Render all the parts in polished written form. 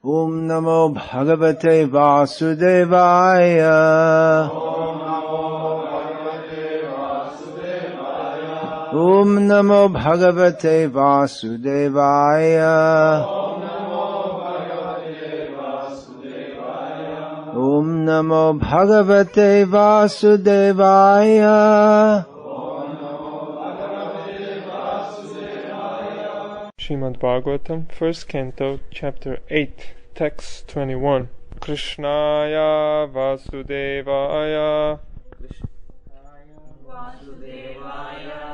Om Namo Bhagavate Vasudevaya. Om Namo Bhagavate Vasudevaya. Om Namo Bhagavate Vasudevaya. Srimad Bhagavatam, 1st Canto, Chapter 8, Text 21. Krishnaya Vasudevaya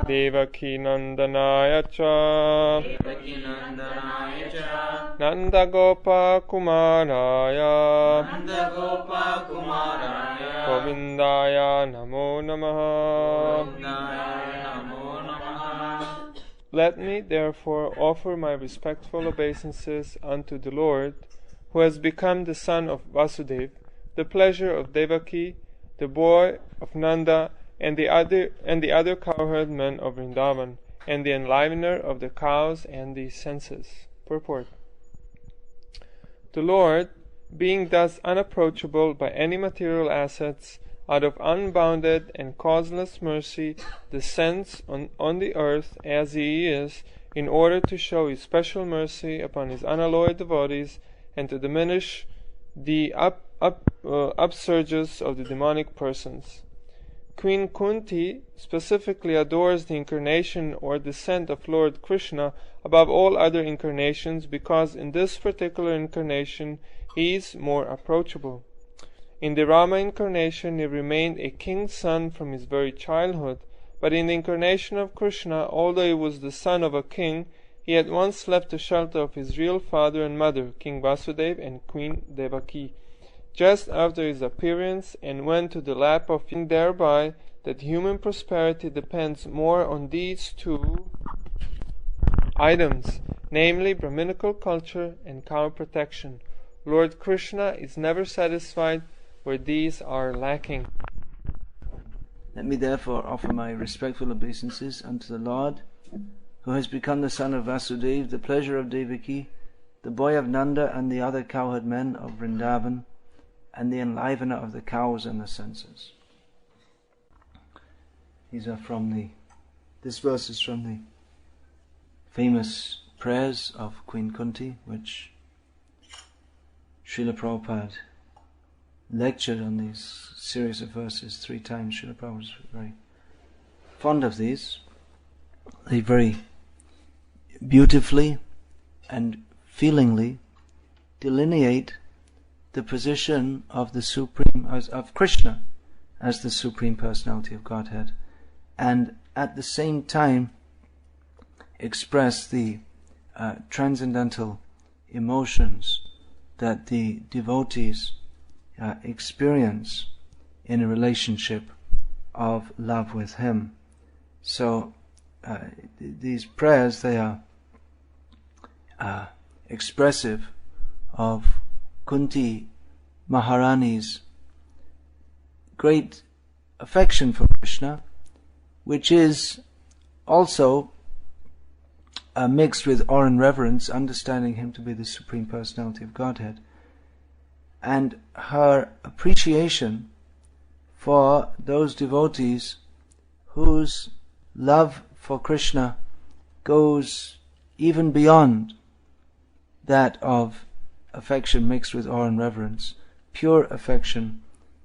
Devaki Nandanaya Cha Nanda Gopa Kumaraya Govindaya Namo Namaha. Let me therefore offer my respectful obeisances unto the Lord, who has become the son of Vasudeva, the pleasure of Devaki, the boy of Nanda, and the other cowherd men of Vrindavan, and the enlivener of the cows and the senses. Purport. The Lord, being thus unapproachable by any material assets, out of unbounded and causeless mercy descends on the earth as he is, in order to show his special mercy upon his unalloyed devotees and to diminish the upsurges of the demonic persons. Queen Kunti specifically adores the incarnation or descent of Lord Krishna above all other incarnations, because in this particular incarnation he is more approachable. In the Rama incarnation he remained a king's son from his very childhood, but in the incarnation of Krishna, although he was the son of a king, he at once left the shelter of his real father and mother, King Vasudeva and Queen Devaki, just after his appearance, and went to the lap of him, thereby that human prosperity depends more on these two items, namely Brahminical culture and cow protection. Lord Krishna is never satisfied where these are lacking. Let me therefore offer my respectful obeisances unto the Lord, who has become the son of Vasudeva, the pleasure of Devaki, the boy of Nanda, and the other cowherd men of Vrindavan, and the enlivener of the cows and the senses. This verse is from the famous prayers of Queen Kunti, which Srila Prabhupada lectured on these series of verses 3 times. Srila Prabhupada was very fond of these. They very beautifully and feelingly delineate the position of the Supreme, of Krishna as the Supreme Personality of Godhead, and at the same time express the transcendental emotions that the devotees experience in a relationship of love with him. So these prayers, they are expressive of Kunti Maharani's great affection for Krishna, which is also mixed with awe and reverence, understanding him to be the Supreme Personality of Godhead, and her appreciation for those devotees whose love for Krishna goes even beyond that of affection mixed with awe and reverence, pure affection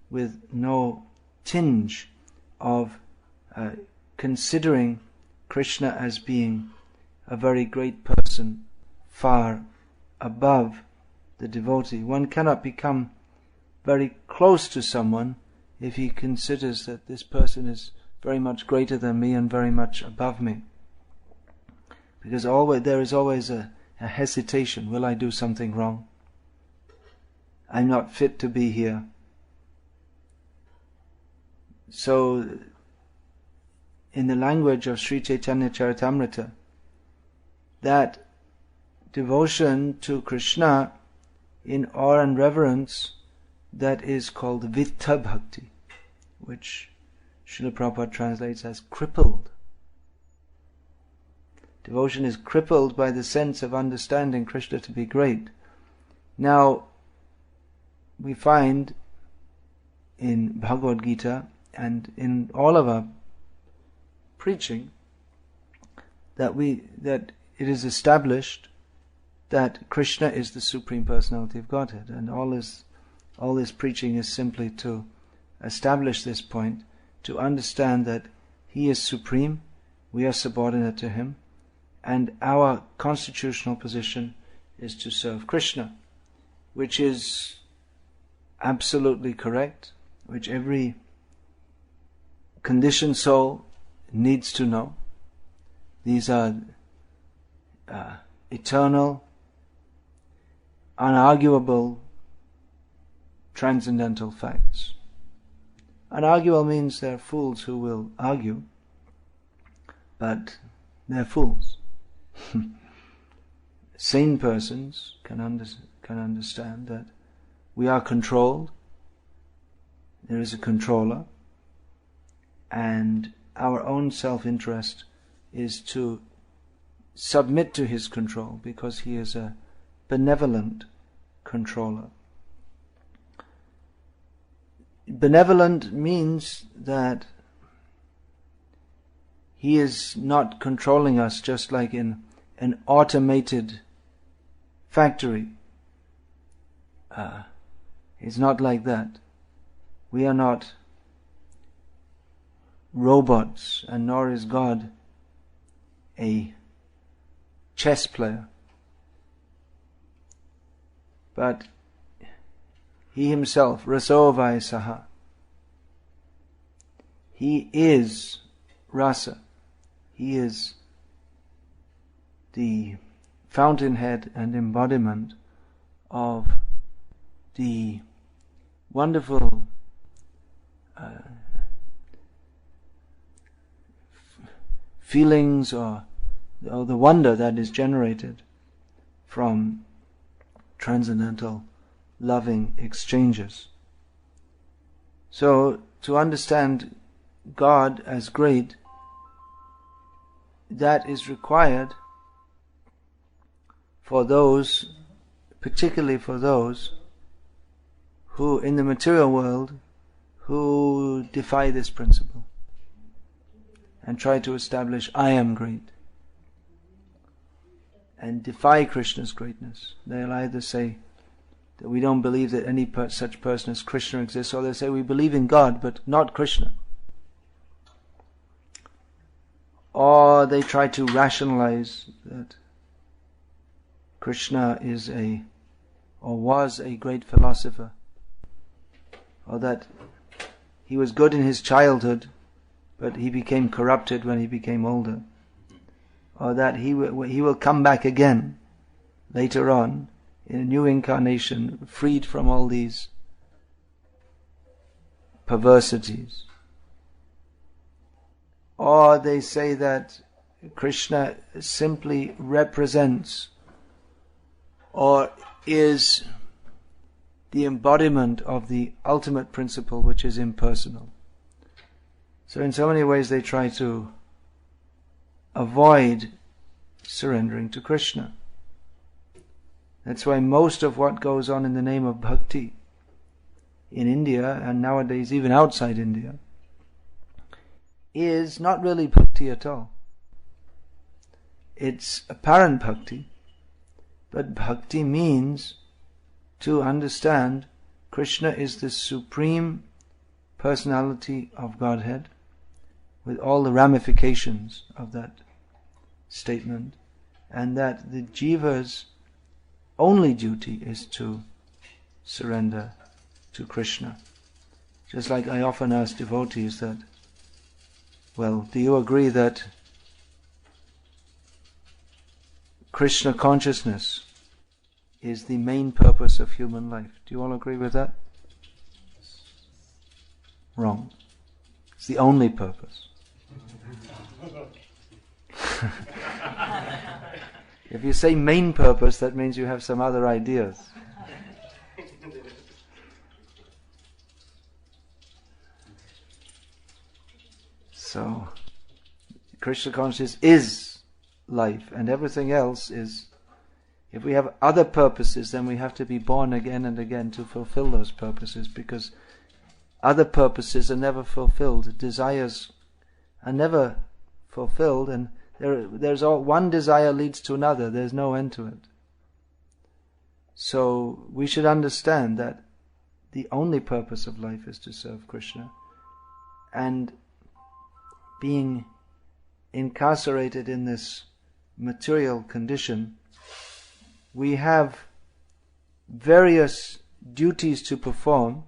with no tinge of considering Krishna as being a very great person far above the devotee. One cannot become very close to someone if he considers that this person is very much greater than me and very much above me. Because there is always a hesitation. Will I do something wrong? I'm not fit to be here. So, in the language of Sri Chaitanya Charitamrita, that devotion to Krishna in awe and reverence, that is called Vitta Bhakti, which Srila Prabhupada translates as crippled. Devotion is crippled by the sense of understanding Krishna to be great. Now, we find in Bhagavad-gita and in all of our preaching that it is established that Krishna is the Supreme Personality of Godhead, and all this preaching is simply to establish this point, to understand that He is supreme, we are subordinate to Him, and our constitutional position is to serve Krishna, which is absolutely correct, which every conditioned soul needs to know. These are eternal, unarguable, transcendental facts. Unarguable means there are fools who will argue, but they're fools. Sane persons can understand that we are controlled, there is a controller, and our own self-interest is to submit to His control, because He is a benevolent controller. Benevolent means that He is not controlling us just like in an automated factory. It's not like that. We are not robots, and nor is God a chess player. But He Himself, Raso Vai Saha, He is Rasa. He is the fountainhead and embodiment of the wonderful feelings or the wonder that is generated from transcendental loving exchanges. So, to understand God as great, that is required for those, particularly for those who in the material world, who defy this principle and try to establish I am great and defy Krishna's greatness. They'll either say that we don't believe that any such person as Krishna exists, or they say we believe in God but not Krishna. Or they try to rationalize that Krishna is was a great philosopher, or that he was good in his childhood but he became corrupted when he became older, or that he will come back again later on in a new incarnation, freed from all these perversities. Or they say that Krishna simply represents or is the embodiment of the ultimate principle, which is impersonal. So in so many ways they try to avoid surrendering to Krishna. That's why most of what goes on in the name of Bhakti in India, and nowadays even outside India, is not really Bhakti at all. It's apparent Bhakti, but Bhakti means to understand Krishna is the Supreme Personality of Godhead, with all the ramifications of that statement, and that the jiva's only duty is to surrender to Krishna. Just like I often ask devotees that, well, do you agree that Krishna consciousness is the main purpose of human life? Do you all agree with that? Wrong. It's the only purpose. If you say main purpose, that means you have some other ideas. So, Krishna consciousness is life, and everything else is If we have other purposes, then we have to be born again and again to fulfill those purposes, because other purposes are never fulfilled. Desires are never fulfilled, and there's one desire leads to another. There's no end to it. So we should understand that the only purpose of life is to serve Krishna. And being incarcerated in this material condition, we have various duties to perform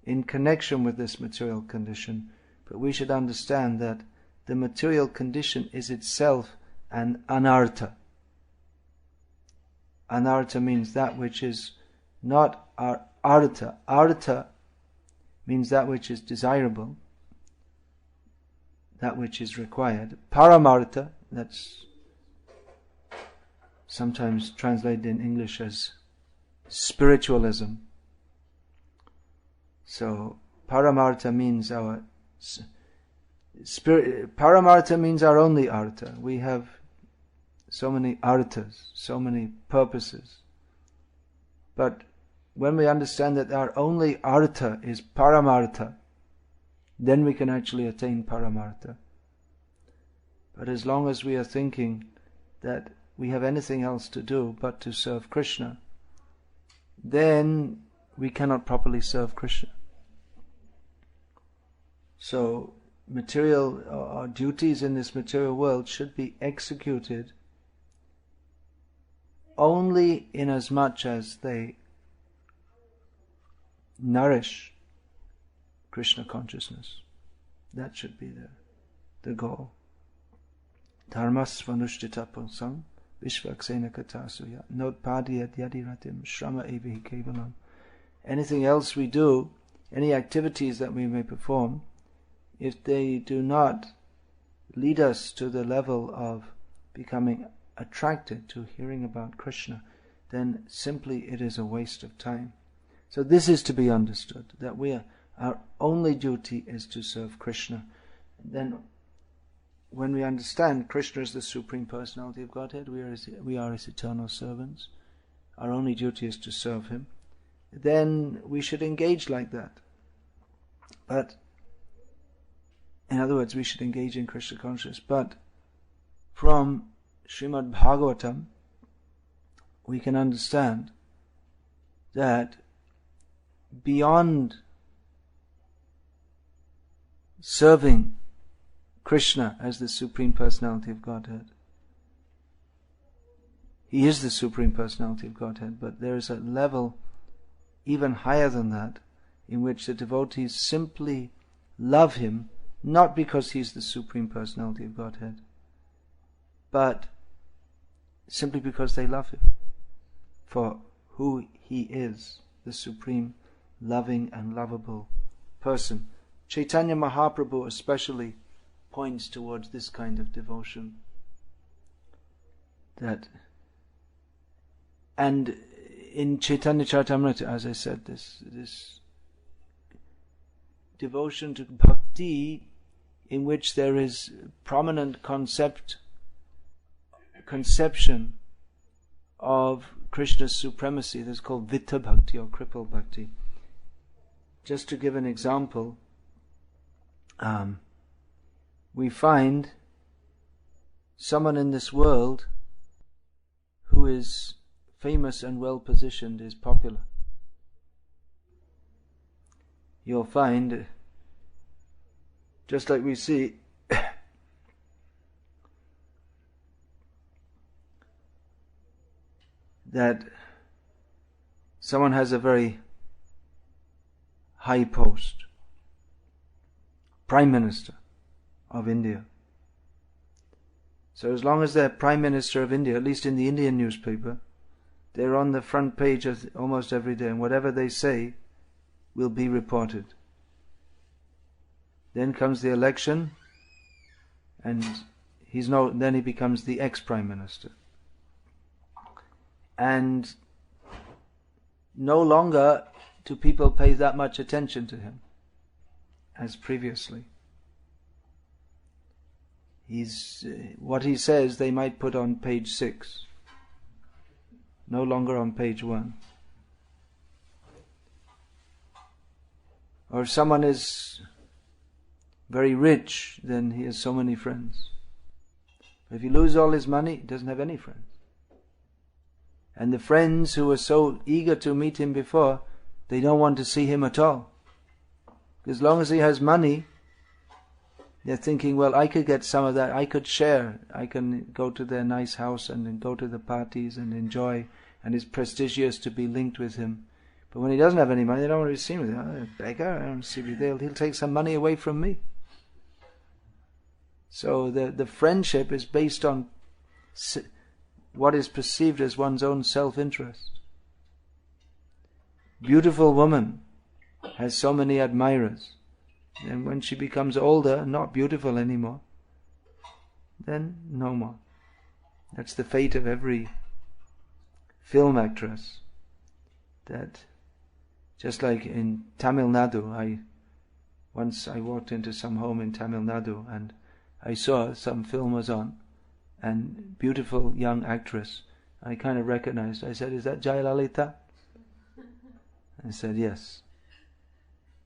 in connection with this material condition, but we should understand that the material condition is itself an anartha. Anartha means that which is not our artha. Artha means that which is desirable, that which is required. Paramartha, that's sometimes translated in English as spiritualism. So paramartha means our spirit. Paramartha means our only artha. We have so many arthas, so many purposes. But when we understand that our only artha is paramartha, then we can actually attain paramartha. But as long as we are thinking that we have anything else to do but to serve Krishna, then we cannot properly serve Krishna. So material or duties in this material world should be executed only in as much as they nourish Krishna consciousness. That should be the goal. Dharmas vanushtita punsam vishvaksena katasuya notpadiyat yadiratim shrama evihi kevalam. Anything else we do, any activities that we may perform, if they do not lead us to the level of becoming attracted to hearing about Krishna, then simply it is a waste of time. So this is to be understood, that our only duty is to serve Krishna. Then when we understand Krishna is the Supreme Personality of Godhead, we are His eternal servants, our only duty is to serve Him, then we should engage like that. But in other words, we should engage in Krishna consciousness. But from Srimad Bhagavatam, we can understand that beyond serving Krishna as the Supreme Personality of Godhead, He is the Supreme Personality of Godhead, but there is a level even higher than that, in which the devotees simply love Him, not because He is the Supreme Personality of Godhead, but simply because they love Him for who He is, the Supreme loving and lovable person. Chaitanya Mahaprabhu especially points towards this kind of devotion. And in Chaitanya Charitamrita, as I said, this devotion to Bhakti, in which there is prominent conception of Krishna's supremacy, that's called Vitta Bhakti or Kripal Bhakti. Just to give an example, we find someone in this world who is famous and well positioned, is popular. You'll find, just like we see that someone has a very high post, Prime Minister of India. So as long as they're Prime Minister of India, at least in the Indian newspaper, they're on the front page almost every day, and whatever they say will be reported. Then comes the election, and then he becomes the ex-Prime Minister. And no longer do people pay that much attention to him as previously. What he says they might put on page 6. no longer on page 1. Or if someone is very rich, then he has so many friends. If he loses all his money, he doesn't have any friends. And the friends who were so eager to meet him before, they don't want to see him at all. As long as he has money, they're thinking, well, I could get some of that, I could share, I can go to their nice house and then go to the parties and enjoy, and it's prestigious to be linked with him. But when he doesn't have any money, they don't want to be seen with him. Oh, beggar, I don't want to see you. He'll take some money away from me. So the friendship is based on what is perceived as one's own self-interest. Beautiful woman has so many admirers, and when she becomes older, not beautiful anymore, then no more. That's the fate of every film actress. That just like in Tamil Nadu, once I walked into some home in Tamil Nadu and I saw some film was on, and beautiful young actress. I kind of recognized. I said, "Is that Jayalalitha?" I said, "Yes."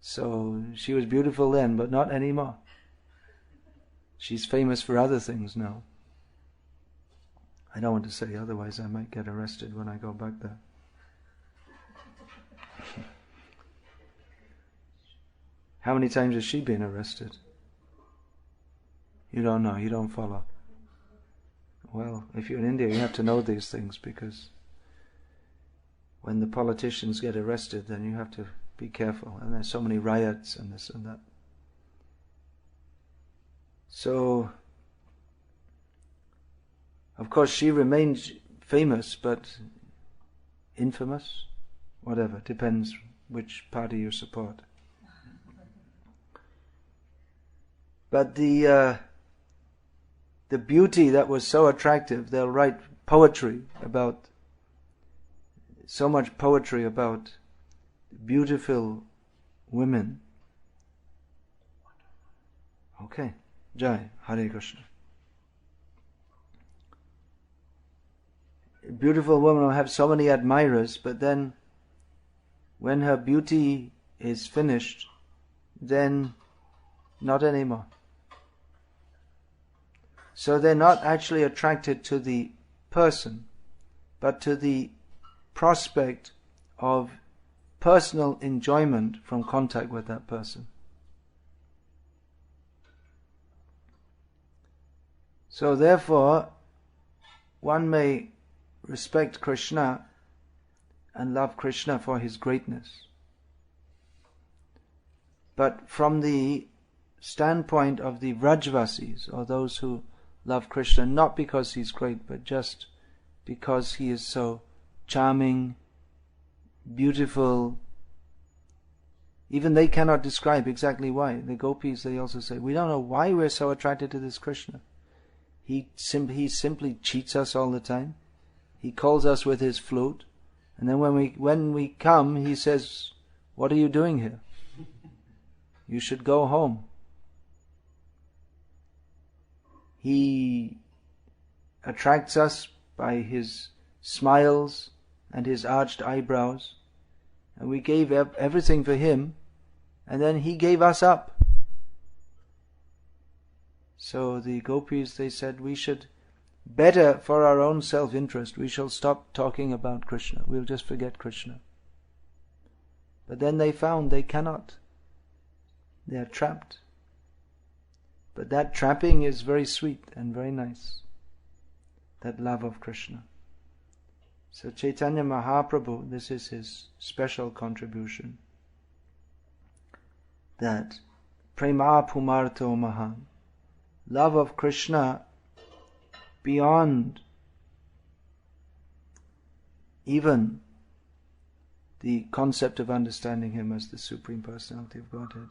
So she was beautiful then, but not anymore. She's famous for other things now. I don't want to say, otherwise I might get arrested when I go back there. How many times has she been arrested? You don't know, you don't follow. Well, if you're in India, you have to know these things, because when the politicians get arrested, then you have to be careful. And there's so many riots and this and that. So, of course, she remains famous, but infamous, whatever, depends which party you support. But the beauty that was so attractive, they'll write poetry about, so much poetry about beautiful women. Okay, Jai, Hare Krishna. A beautiful woman will have so many admirers, but then when her beauty is finished, then not anymore. So they're not actually attracted to the person, but to the prospect of personal enjoyment from contact with that person. So therefore, one may respect Krishna and love Krishna for his greatness. But from the standpoint of the Vrajvasis, or those who love Krishna not because he's great, but just because he is so charming, beautiful. Even they cannot describe exactly why. The gopis, they also say, we don't know why we're so attracted to this Krishna. He simply cheats us all the time. He calls us with his flute, and then when we come, he says, "What are you doing here? You should go home." He attracts us by his smiles and his arched eyebrows, and we gave everything for him, and then he gave us up. So the gopis, they said, we should, better for our own self-interest, we shall stop talking about Krishna. We'll just forget Krishna. But then they found they cannot. They are trapped. But that trapping is very sweet and very nice. That love of Krishna. So Chaitanya Mahaprabhu, this is his special contribution. That Prema Pumarto Mahan, love of Krishna beyond even the concept of understanding him as the Supreme Personality of Godhead.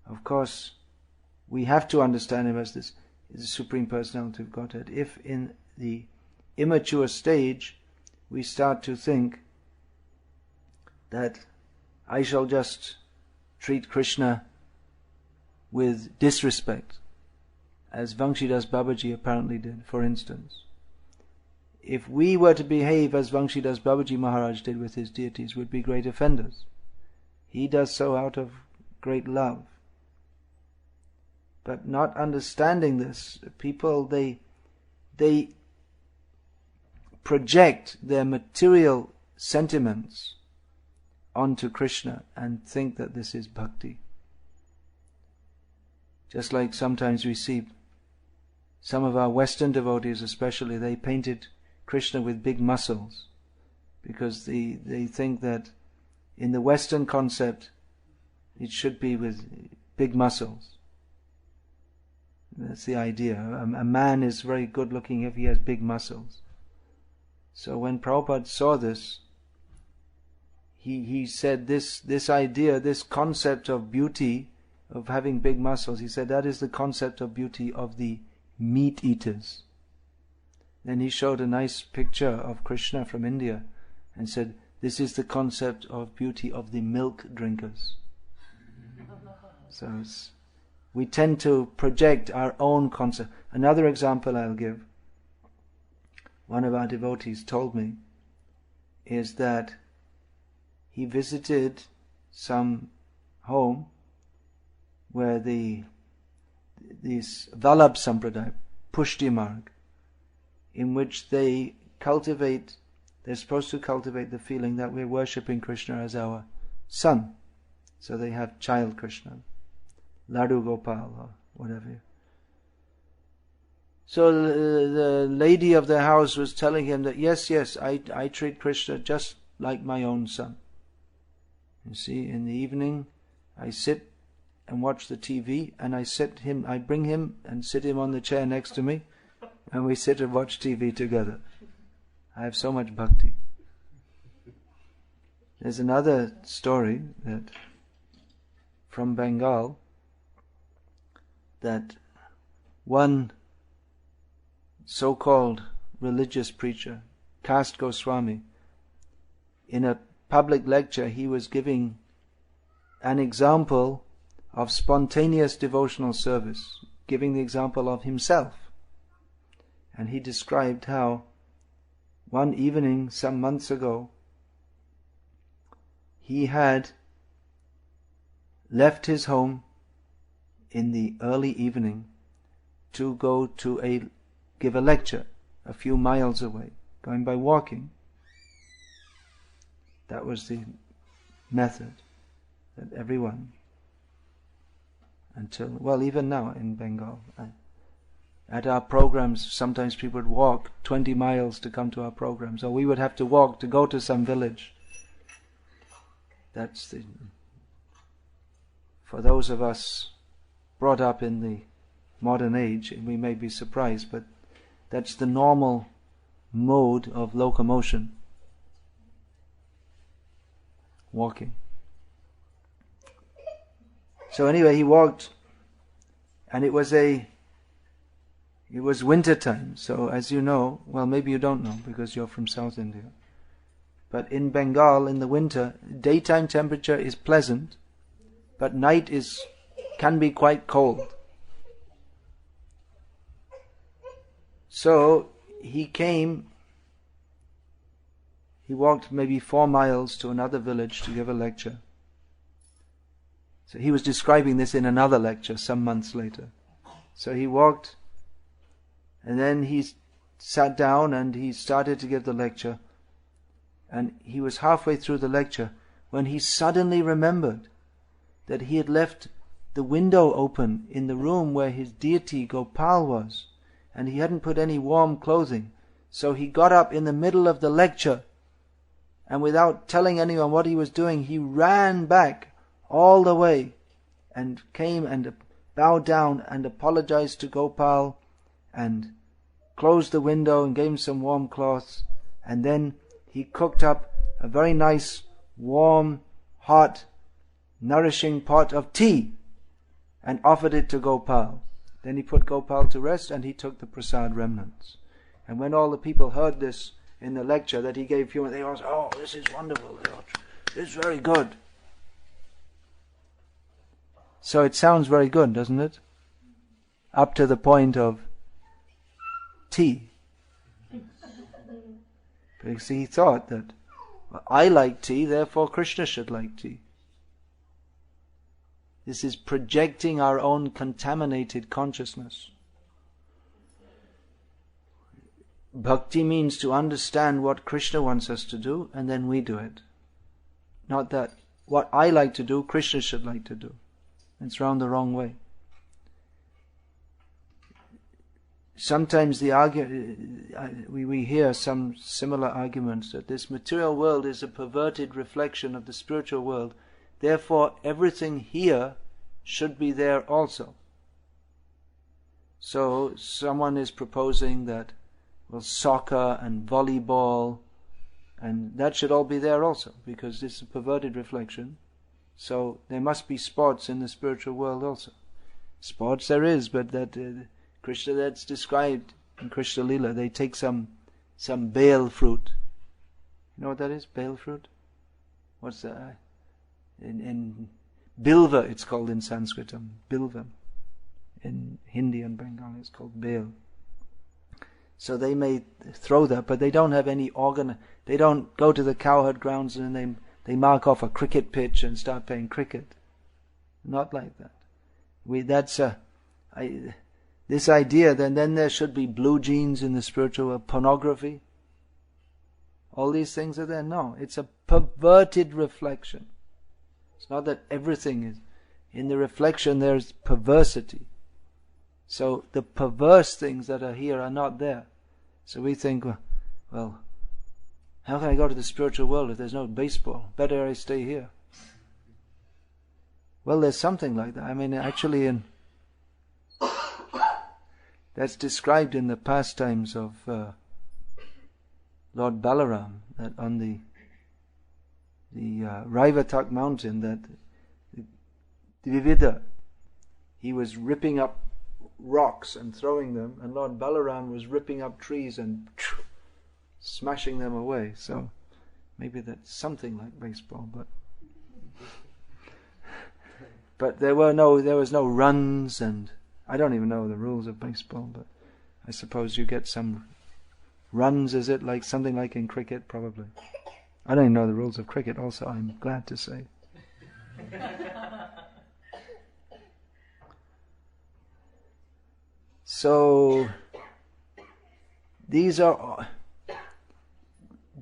Of course, we have to understand him as the Supreme Personality of Godhead. If in the immature stage we start to think that I shall just treat Krishna with disrespect, as Vamshidas Babaji apparently did, for instance. if we were to behave as Vangshidas Babaji Maharaj did with his deities, would be great offenders. He does so out of great love. But not understanding this, people, they project their material sentiments onto Krishna and think that this is bhakti. Just like sometimes we see some of our Western devotees especially, they painted Krishna with big muscles because they think that in the Western concept it should be with big muscles. That's the idea. A man is very good looking if he has big muscles. So when Prabhupada saw this, he said this idea, this concept of beauty, of having big muscles, he said that is the concept of beauty of the meat eaters. Then he showed a nice picture of Krishna from India and said, this is the concept of beauty of the milk drinkers. So we tend to project our own concept. Another example I'll give, one of our devotees told me, is that he visited some home where these Vallabh Sampradaya, Pushti Marg, in which they're supposed to cultivate the feeling that we're worshipping Krishna as our son. So they have child Krishna, Ladu Gopal or whatever. So the lady of the house was telling him that yes, I treat Krishna just like my own son. You see, in the evening I sit and watch the TV, and I bring him and sit him on the chair next to me, and we sit and watch TV together. I have so much bhakti. There's another story that from Bengal, that one so-called religious preacher, Krsna Goswami, in a public lecture he was giving an example of spontaneous devotional service, giving the example of himself. And he described how one evening some months ago he had left his home in the early evening to go to give a lecture a few miles away, going by walking. That was the method that everyone, even now in Bengal, at our programs, sometimes people would walk 20 miles to come to our programs, or we would have to walk to go to some village. For those of us brought up in the modern age, we may be surprised, but that's the normal mode of locomotion. Walking. So anyway, he walked, and it was winter time. So as you know, well, maybe you don't know because you're from South India, but in Bengal in the winter, daytime temperature is pleasant, but night can be quite cold. So he walked maybe 4 miles to another village to give a lecture. So he was describing this in another lecture some months later. So he walked, and then he sat down and he started to give the lecture. And he was halfway through the lecture when he suddenly remembered that he had left the window open in the room where his deity Gopal was, and he hadn't put any warm clothing. So he got up in the middle of the lecture, and without telling anyone what he was doing, he ran back all the way and came and bowed down and apologized to Gopal and closed the window and gave him some warm cloths, and then he cooked up a very nice, warm, hot, nourishing pot of tea and offered it to Gopal. Then he put Gopal to rest and he took the prasad remnants. And when all the people heard this in the lecture that he gave human, they all said, "Oh, this is wonderful, this is very good." So it sounds very good, doesn't it? Up to the point of tea. Because he thought that, well, I like tea, therefore Krishna should like tea. This is projecting our own contaminated consciousness. Bhakti means to understand what Krishna wants us to do, and then we do it. Not that what I like to do, Krishna should like to do. It's round the wrong way. Sometimes we hear some similar arguments that this material world is a perverted reflection of the spiritual world. Therefore, everything here should be there also. So, someone is proposing that, well, soccer and volleyball, and that should all be there also, because this is a perverted reflection. So, there must be sports in the spiritual world also. Sports there is, but that Krishna, that's described in Krishna Lila. They take some bale fruit. You know what that is? Bale fruit? What's that? In bilva, it's called in Sanskritam. Bilva. In Hindi and Bengali, it's called bale. So they may throw that, but they don't have any organ. They don't go to the cowherd grounds and they mark off a cricket pitch and start playing cricket. Not like that. This idea, then there should be blue jeans in the spiritual world, pornography. All these things are there. No, it's a perverted reflection. It's not that everything is. In the reflection there's perversity. So the perverse things that are here are not there. So we think, well, how can I go to the spiritual world if there's no baseball? Better I stay here. Well, there's something like that. I mean, actually that's described in the pastimes of Lord Balaram, that on the Raivatak mountain, that the Vivida, he was ripping up rocks and throwing them, and Lord Balaram was ripping up trees and smashing them away. So maybe that's something like baseball, but there was no runs, and I don't even know the rules of baseball, but I suppose you get some runs. Is it like something like in cricket? Probably. I don't even know the rules of cricket also, I'm glad to say. So, these are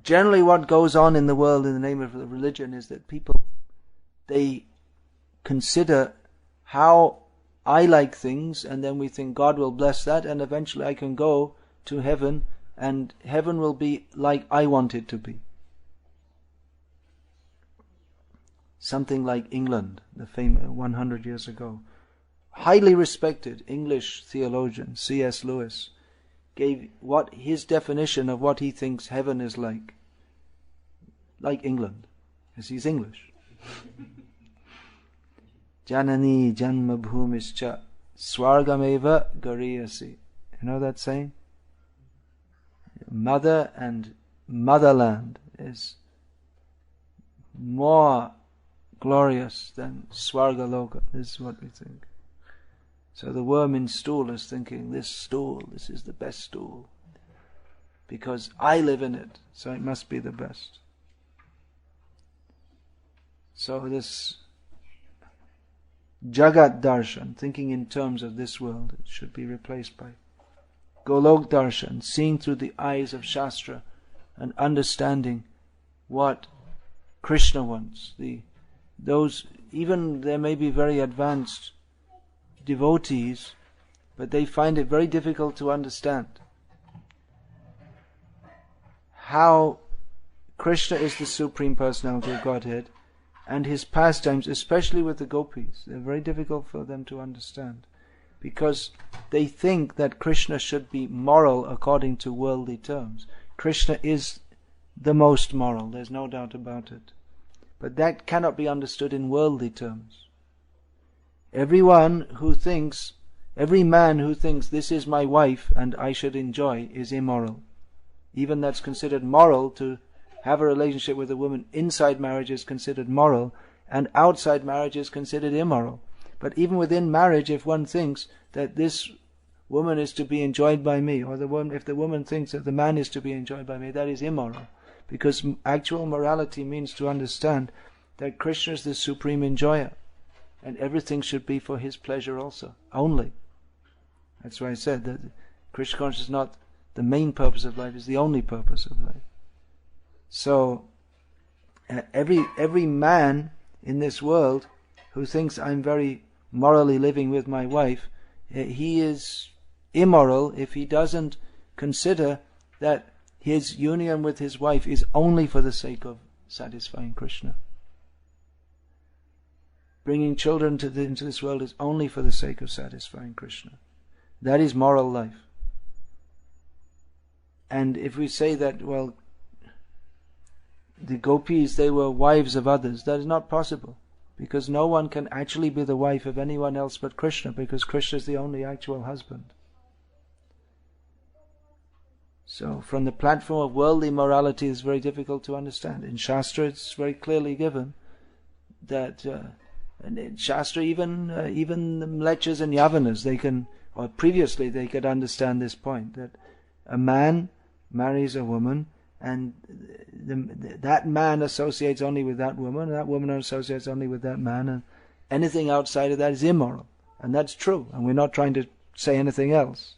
generally what goes on in the world in the name of the religion, is that people, they consider how I like things, and then we think God will bless that, and eventually I can go to heaven, and heaven will be like I want it to be. Something like England, the famous 100 years ago. Highly respected English theologian C.S. Lewis gave what his definition of what he thinks heaven is like England, because he's English. Janani janma bhumischa swargameva gariyasi. You know that saying? Mother and motherland is more glorious than Swargaloka. This is what we think. So the worm in stool is thinking, this is the best stool, because I live in it, so it must be the best. So this Jagat Darshan, thinking in terms of this world, it should be replaced by Golok Darshan, seeing through the eyes of Shastra and understanding what Krishna wants. Even there may be very advanced devotees, but they find it very difficult to understand how Krishna is the Supreme Personality of Godhead, and his pastimes, especially with the gopis, they're very difficult for them to understand, because they think that Krishna should be moral according to worldly terms. Krishna is the most moral, there's no doubt about it. But that cannot be understood in worldly terms. Every man who thinks this is my wife and I should enjoy is immoral. Even that's considered moral, to have a relationship with a woman inside marriage is considered moral, and outside marriage is considered immoral. But even within marriage, if one thinks that this woman is to be enjoyed by me, or if the woman thinks that the man is to be enjoyed by me, that is immoral. Because actual morality means to understand that Krishna is the supreme enjoyer, and everything should be for his pleasure also, only. That's why I said that Krishna consciousness is not the main purpose of life, it's the only purpose of life. So, every man in this world who thinks I'm very morally living with my wife, he is immoral if he doesn't consider that his union with his wife is only for the sake of satisfying Krishna. Bringing children into this world is only for the sake of satisfying Krishna. That is moral life. And if we say that, well, the gopis, they were wives of others, that is not possible. Because no one can actually be the wife of anyone else but Krishna, because Krishna is the only actual husband. So, from the platform of worldly morality, it's very difficult to understand. In Shastra, it's very clearly given that, and in Shastra, even the Mlechas and Yavanas, they can, or previously they could understand this point, that a man marries a woman, and that man associates only with that woman associates only with that man, and anything outside of that is immoral. And that's true, and we're not trying to say anything else.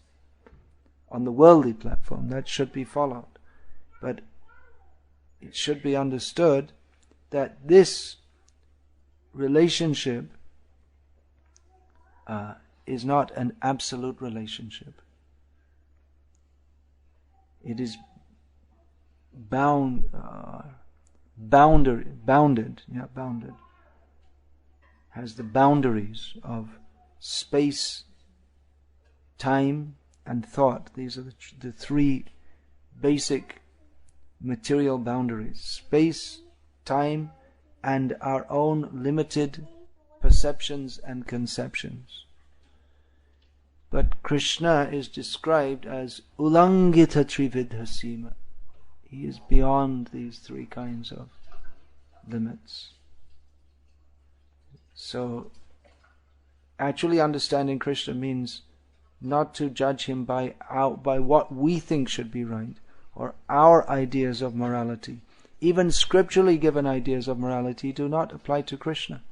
On the worldly platform, that should be followed. But it should be understood that this relationship is not an absolute relationship. It is bounded, has the boundaries of space, time, and thought. These are the three basic material boundaries: space, time, and our own limited perceptions and conceptions. But Krishna is described as Ulangita Trividhasima. He is beyond these three kinds of limits. So, actually understanding Krishna means not to judge him by what we think should be right, or our ideas of morality. Even scripturally given ideas of morality do not apply to Krishna.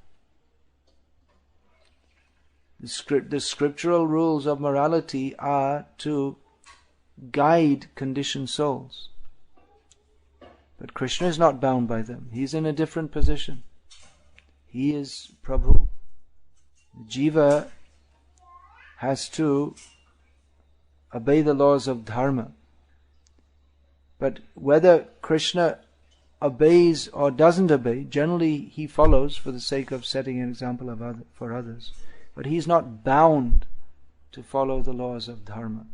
The scriptural rules of morality are to guide conditioned souls. But Krishna is not bound by them. He is in a different position. He is Prabhu. Jiva has to obey the laws of dharma. But whether Krishna obeys or doesn't obey, generally he follows for the sake of setting an example for others. But he is not bound to follow the laws of dharma.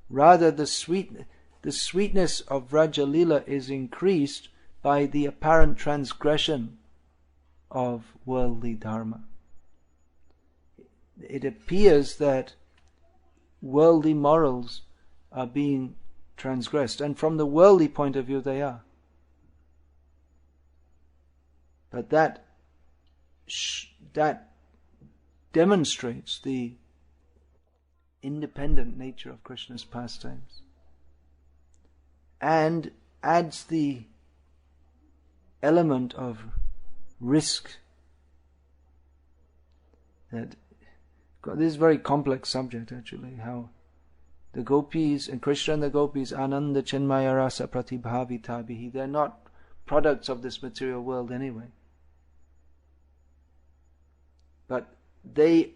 Rather, the sweetness of Vraja Lila is increased by the apparent transgression of worldly dharma. It appears that worldly morals are being transgressed, and from the worldly point of view they are. But that demonstrates the independent nature of Krishna's pastimes, and adds the element of risk. That this is a very complex subject, actually, how the gopis and Krishna and the gopis, Ananda Chinmaya Rasa Pratibhavitabihi, they're not products of this material world anyway. But their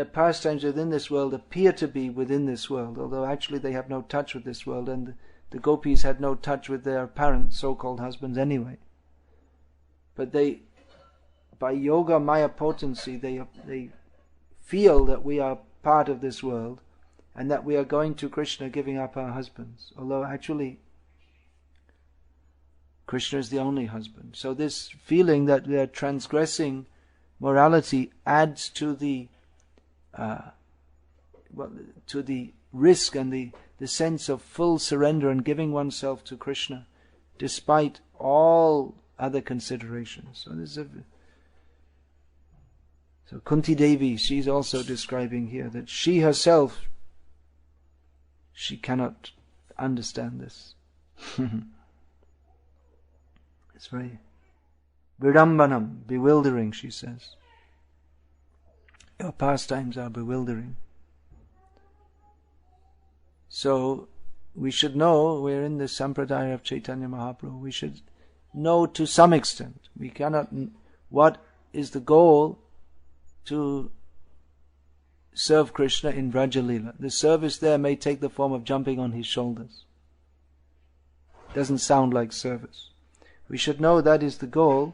pastimes within this world appear to be within this world, although actually they have no touch with this world, and the gopis had no touch with their apparent so-called husbands anyway. But by yoga maya potency, they feel that we are part of this world, and that we are going to Krishna giving up our husbands, although actually Krishna is the only husband. So this feeling that they are transgressing morality adds to the risk and the sense of full surrender and giving oneself to Krishna, despite all other considerations. So Kunti Devi, she's also describing here that she herself, she cannot understand this. It's very virambanam, bewildering, she says. Your pastimes are bewildering. So we should know, we're in the Sampradaya of Chaitanya Mahaprabhu, we should know to some extent. We cannot, what is the goal to serve Krishna in Vraja Leela. The service there may take the form of jumping on his shoulders. Doesn't sound like service. We should know that is the goal,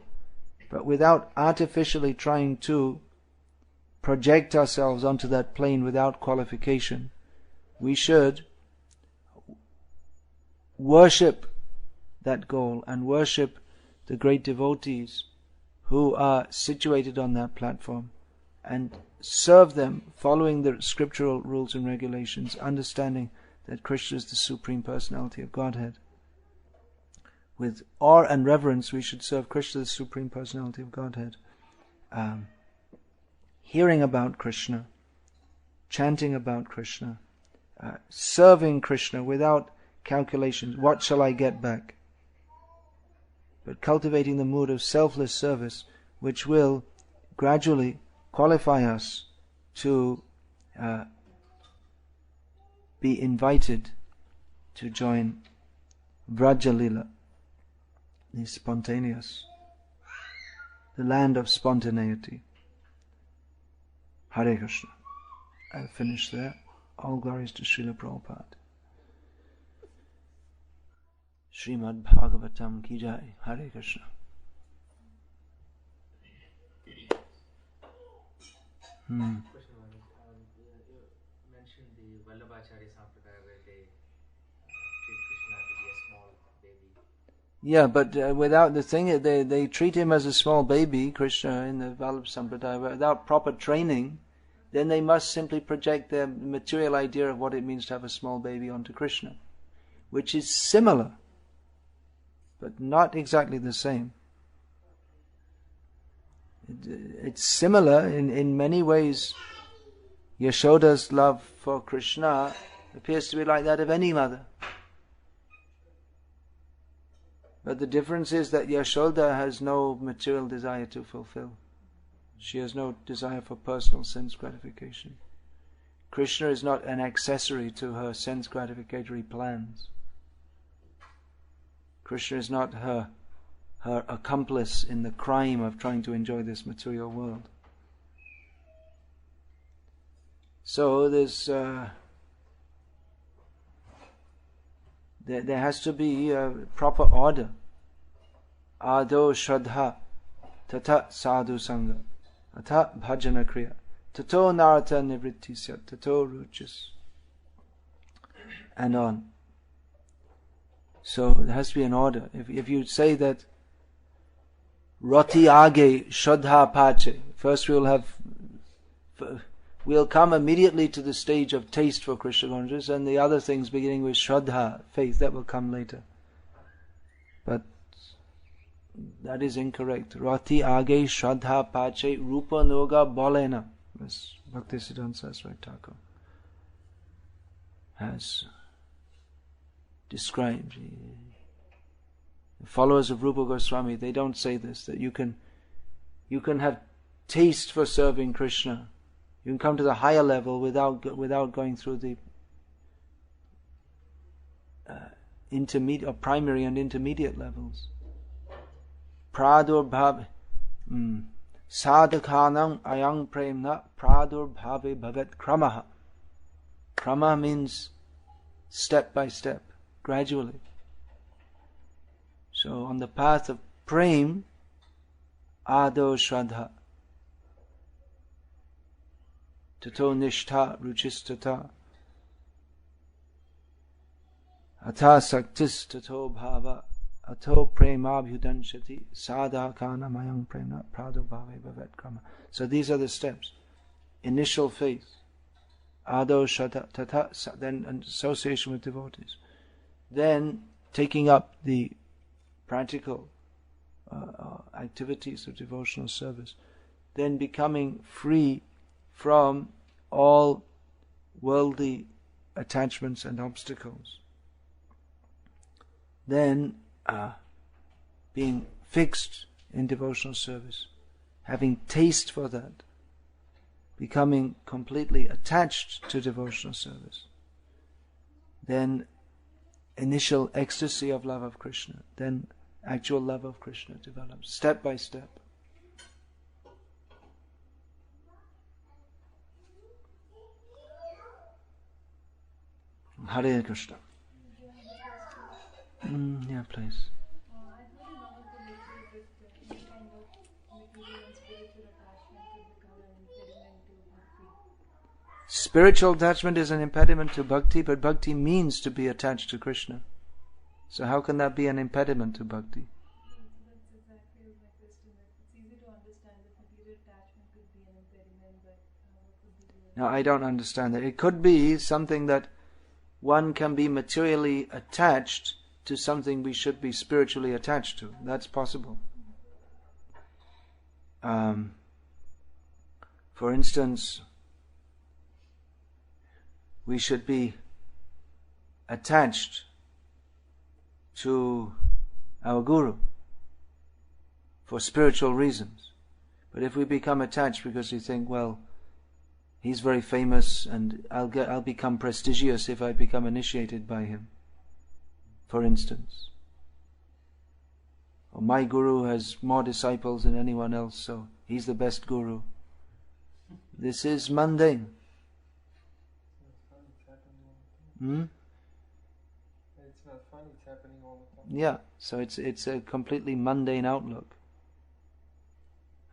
but without artificially trying to project ourselves onto that plane without qualification. We should worship that goal and worship the great devotees who are situated on that platform and serve them following the scriptural rules and regulations, understanding that Krishna is the Supreme Personality of Godhead. With awe and reverence we should serve Krishna, the Supreme Personality of Godhead. Hearing about Krishna, chanting about Krishna, serving Krishna without calculations. What shall I get back? But cultivating the mood of selfless service, which will gradually qualify us to be invited to join Vraja Leela, the spontaneous, the land of spontaneity. Hare Krishna. I'll finish there. All glories to Srila Prabhupada. Srimad Bhagavatam ki jai. Hare Krishna. You mentioned the Vallabhacharya Sampradaya where they treat Krishna to be a small baby. Yeah, but without the thing, they treat him as a small baby, Krishna, in the Vallabh Sampradaya, without proper training. Then they must simply project their material idea of what it means to have a small baby onto Krishna, which is similar, but not exactly the same. It's similar in many ways. Yashoda's love for Krishna appears to be like that of any mother. But the difference is that Yashoda has no material desire to fulfill. She has no desire for personal sense gratification. Krishna is not an accessory to her sense gratificatory plans. Krishna is not her accomplice in the crime of trying to enjoy this material world. So there's there has to be a proper order. Ado Shraddha, Tata Sadhu Sangha, Atha Bhajana Kriya, Tato Narata Nivrittisya, Tato Ruchis, and on. So there has to be an order. If you say that Roti Age Shraddha Pache, first we'll come immediately to the stage of taste for Krishna consciousness, and the other things beginning with Shraddha, faith, that will come later. But that is incorrect. Rati Age Shraddha Pache Rupa Noga Bolena. As Bhaktisiddhanta Saraswati Thakur has described. The followers of Rupa Goswami, they don't say this, that you can have taste for serving Krishna. You can come to the higher level without going through the intermediate or primary and intermediate levels. Pradurbhav sadhakanam ayang premna pradurbhave bhavet kramaha. Krama means step by step, gradually. So on the path of prem, ado shraddha, tato nishtha ruchistata, atha saktis tato bhava, ato premabhyudanshati, sadhakana mayang premna pradubhave bhavet krama. So these are the steps. Initial faith, ado shraddha, tata, then association with devotees. Then taking up the practical activities of devotional service. then becoming free from all worldly attachments and obstacles. Then being fixed in devotional service, having taste for that, becoming completely attached to devotional service. Then initial ecstasy of love of Krishna, then actual love of Krishna develops step by step. Hare Krishna. Yeah, please. Spiritual attachment is an impediment to bhakti, but bhakti means to be attached to Krishna. So how can that be an impediment to bhakti? That's exactly my question. It's easy to understand that material attachment could be an impediment, but what could be the... No, I don't understand that. It could be something that one can be materially attached to something we should be spiritually attached to. That's possible. For instance, we should be attached to our guru for spiritual reasons. But if we become attached because we think, well, he's very famous and I'll become prestigious if I become initiated by him, for instance. Or my guru has more disciples than anyone else, so he's the best guru. This is mundane. It's not fun, it's happening all the time. Yeah, so it's a completely mundane outlook.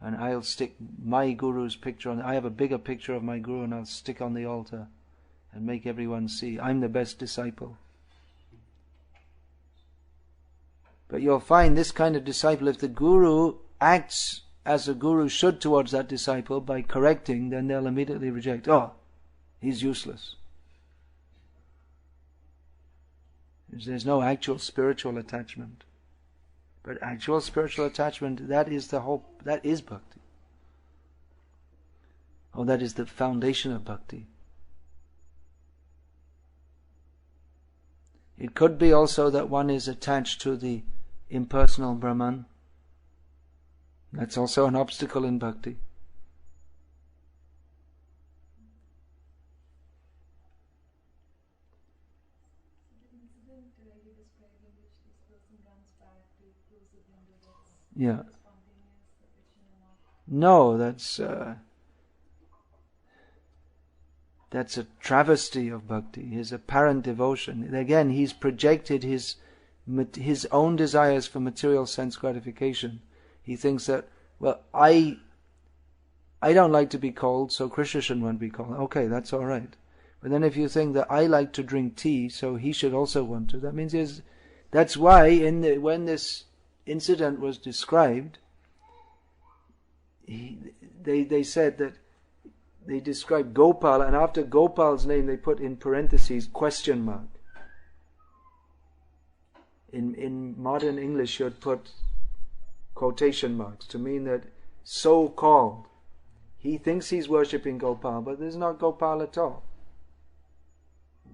And I'll stick my guru's picture on. I have a bigger picture of my guru and I'll stick on the altar and make everyone see I'm the best disciple. But you'll find this kind of disciple, if the guru acts as a guru should towards that disciple by correcting, then they'll immediately reject. Oh, he's useless. There's no actual spiritual attachment. But actual spiritual attachment, that is bhakti. Or that is the foundation of bhakti. It could be also that one is attached to the impersonal Brahman. That's also an obstacle in bhakti. Yeah. No, that's a travesty of bhakti, his apparent devotion. Again, he's projected his own desires for material sense gratification. He thinks that, well, I don't like to be cold, so Krishna shouldn't want to be cold. Okay, that's all right. But then if you think that I like to drink tea, so he should also want to, that means that's why when this incident was described, they said that they described Gopal, and after Gopal's name they put in parentheses question mark. In modern English you'd put quotation marks to mean that so-called. He thinks he's worshipping Gopal, but there's not Gopal at all.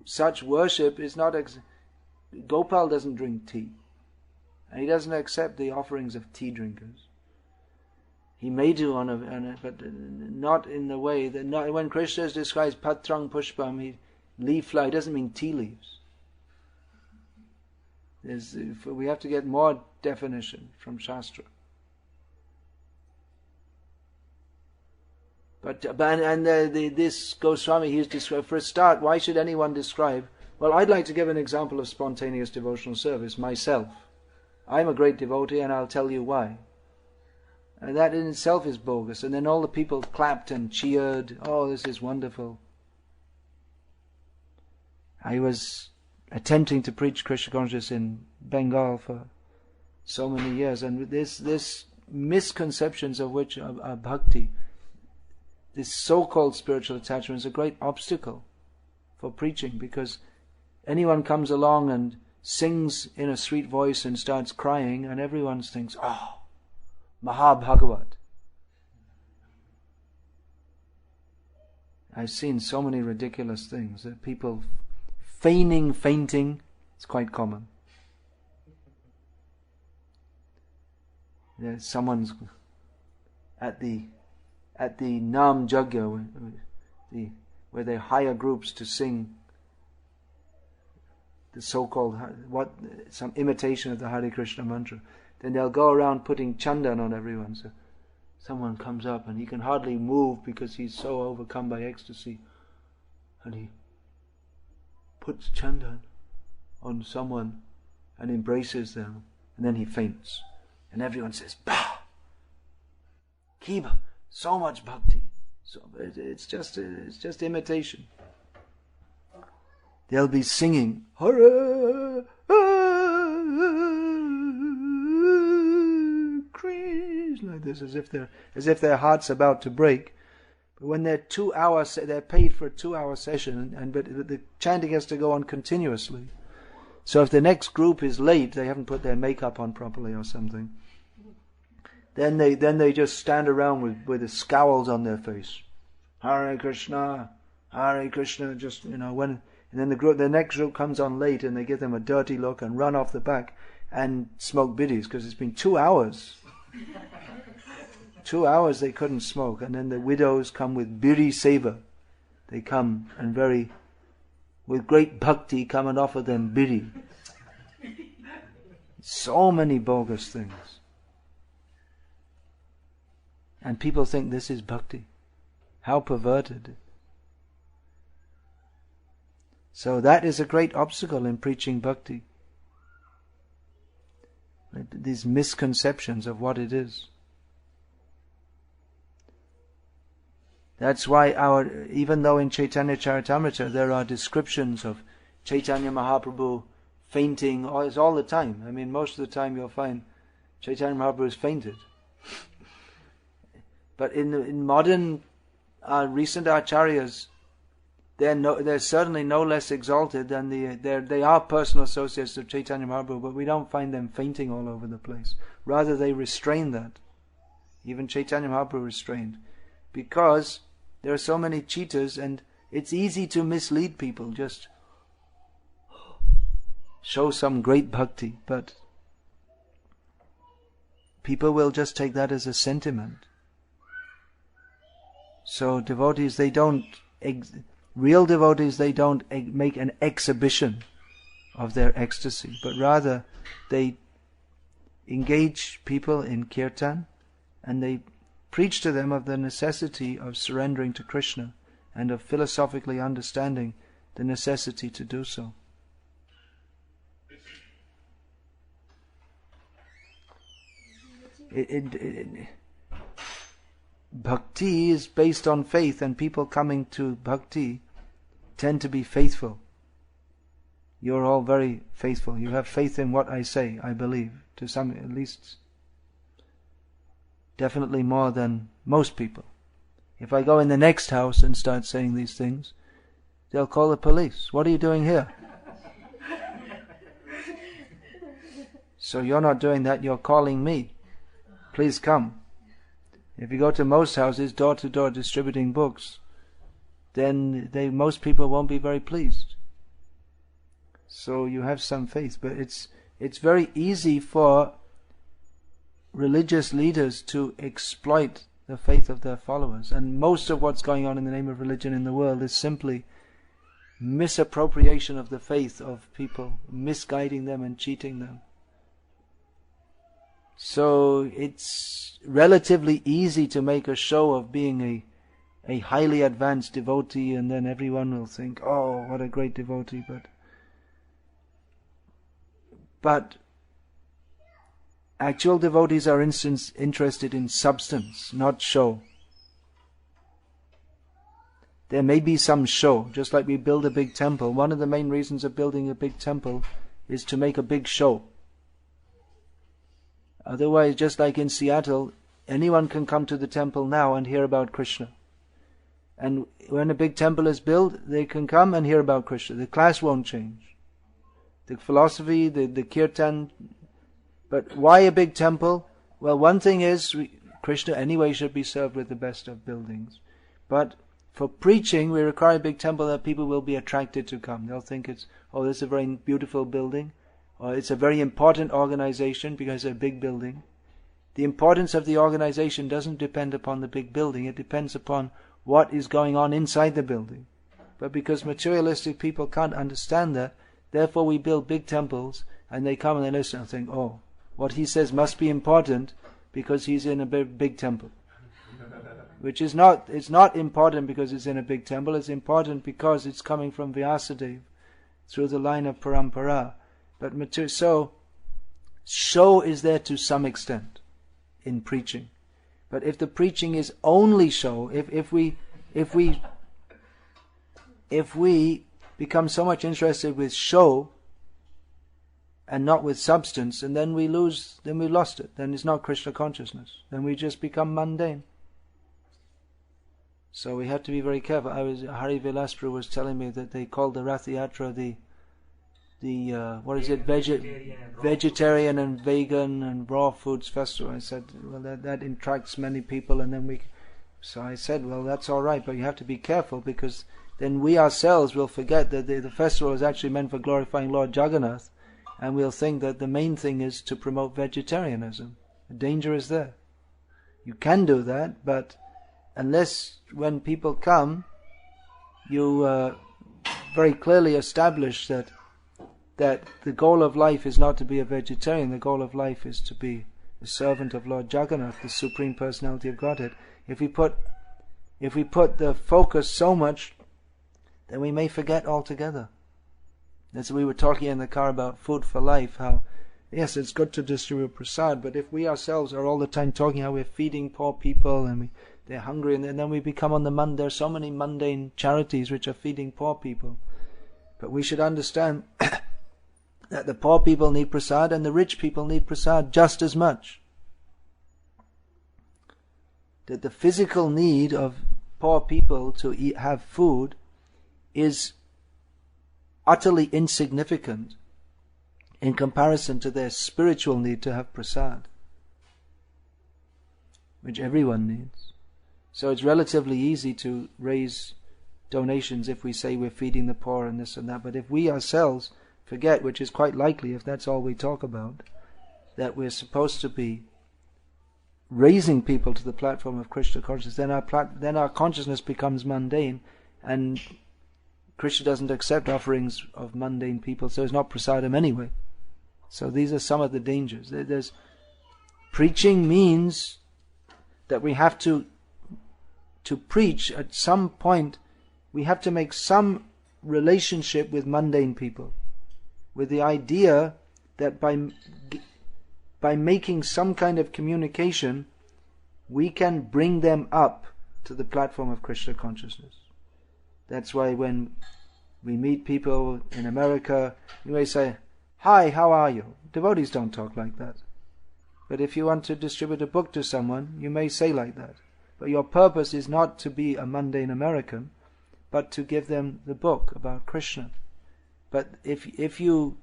Such worship is not... Gopal doesn't drink tea. And he doesn't accept the offerings of tea drinkers. He may do but not in the way that... when Krishna describes patrang pushpam, leaf fly, doesn't mean tea leaves. We have to get more definition from Shastra. This Goswami, he's described, for a start, why should anyone describe... Well, I'd like to give an example of spontaneous devotional service myself. I'm a great devotee and I'll tell you why. And that in itself is bogus. And then all the people clapped and cheered. Oh, this is wonderful. I was attempting to preach Krishna consciousness in Bengal for so many years, and this misconceptions of which are bhakti, this so-called spiritual attachment is a great obstacle for preaching, because anyone comes along and sings in a sweet voice and starts crying, and everyone thinks, oh, Mahabhagavat. I've seen so many ridiculous things. People feigning fainting, it's quite common. Someone's at the Nam Jagya, where they hire groups to sing the so-called some imitation of the Hare Krishna mantra. Then they'll go around putting chandan on everyone. So someone comes up and he can hardly move because he's so overcome by ecstasy, and he puts chandan on someone and embraces them, and then he faints, and everyone says, "Bah! Kiba, so much bhakti." So it's just imitation. They'll be singing Hare Krishna like this, as if their heart's about to break. But when they're 2 hours, they're paid for a 2-hour session, but the chanting has to go on continuously. So if the next group is late, they haven't put their makeup on properly or something, then they just stand around with the scowls on their face. Hare Krishna, just and then the next group comes on late and they give them a dirty look and run off the back and smoke biddies because it's been 2 hours. 2 hours they couldn't smoke, and then the widows come with biri seva. They come and with great bhakti come and offer them biri. So many bogus things. And people think this is bhakti. How perverted. So that is a great obstacle in preaching bhakti. These misconceptions of what it is. That's why even though in Chaitanya Charitamrita there are descriptions of Chaitanya Mahaprabhu fainting all the time. I mean, most of the time you'll find Chaitanya Mahaprabhu has fainted. But in modern recent acharyas, they're certainly no less exalted than they are personal associates of Chaitanya Mahaprabhu, but we don't find them fainting all over the place. Rather, they restrain that. Even Chaitanya Mahaprabhu restrained, because there are so many cheaters, and it's easy to mislead people. Just show some great bhakti, but people will just take that as a sentiment. So devotees, real devotees, they don't make an exhibition of their ecstasy, but rather they engage people in kirtan, and they preach to them of the necessity of surrendering to Krishna and of philosophically understanding the necessity to do so. Bhakti is based on faith, and people coming to bhakti tend to be faithful. You're all very faithful. You have faith in what I say, I believe, to some, at least, definitely more than most people. If I go in the next house and start saying these things, they'll call the police. What are you doing here? So you're not doing that, you're calling me. Please come. If you go to most houses, door to door, distributing books, then most people won't be very pleased. So you have some faith, but it's very easy for religious leaders to exploit the faith of their followers. And most of what's going on in the name of religion in the world is simply misappropriation of the faith of people, misguiding them and cheating them. So it's relatively easy to make a show of being a highly advanced devotee, and then everyone will think, oh, what a great devotee, but actual devotees are interested in substance, not show. There may be some show, just like we build a big temple. One of the main reasons of building a big temple is to make a big show. Otherwise, just like in Seattle, anyone can come to the temple now and hear about Krishna. And when a big temple is built, they can come and hear about Krishna. The class won't change. The philosophy, the kirtan. But why a big temple? Well, one thing is, Krishna anyway should be served with the best of buildings. But For preaching, we require a big temple that people will be attracted to come. They'll think this is a very beautiful building, or it's a very important organization because it's a big building. The importance of the organization doesn't depend upon the big building, it depends upon what is going on inside the building. But because materialistic people can't understand that, therefore we build big temples, and they come and they listen and think, oh, what he says must be important because he's in a big temple. Which is not, it's not important because it's in a big temple, it's important because it's coming from Vyasadeva through the line of parampara. But so, show is there to some extent in preaching. But if the preaching is only show, if we become so much interested with show and not with substance, and then we lost it. Then it's not Krishna consciousness. Then we just become mundane. So we have to be very careful. Hari Vilaspur was telling me that they called the Rath Yatra vegetarian and vegan and raw foods festival. I said, well, that attracts many people, and then so I said, well, that's all right, but you have to be careful, because then we ourselves will forget that the festival is actually meant for glorifying Lord Jagannath, and we'll think that the main thing is to promote vegetarianism. The danger is there. You can do that, but unless when people come, you very clearly establish that the goal of life is not to be a vegetarian, the goal of life is to be a servant of Lord Jagannath, the Supreme Personality of Godhead. If we put the focus so much, then we may forget altogether. As we were talking in the car about food for life, how yes, it's good to distribute prasad, but if we ourselves are all the time talking how we're feeding poor people and they're hungry, and then we become there are so many mundane charities which are feeding poor people. But we should understand that the poor people need prasad and the rich people need prasad just as much. That the physical need of poor people to have food is utterly insignificant in comparison to their spiritual need to have prasad, which everyone needs. So it's relatively easy to raise donations if we say we're feeding the poor and this and that. But if we ourselves forget, which is quite likely if that's all we talk about, that we're supposed to be raising people to the platform of Krishna consciousness, then our consciousness becomes mundane, and Krishna doesn't accept offerings of mundane people, so it's not prasadam anyway. So these are some of the dangers. Preaching means that we have to preach at some point. We have to make some relationship with mundane people, with the idea that by making some kind of communication, we can bring them up to the platform of Krishna consciousness. That's why when we meet people in America, you may say, "Hi, how are you?" Devotees don't talk like that. But if you want to distribute a book to someone, you may say like that. But your purpose is not to be a mundane American, but to give them the book about Krishna. But if you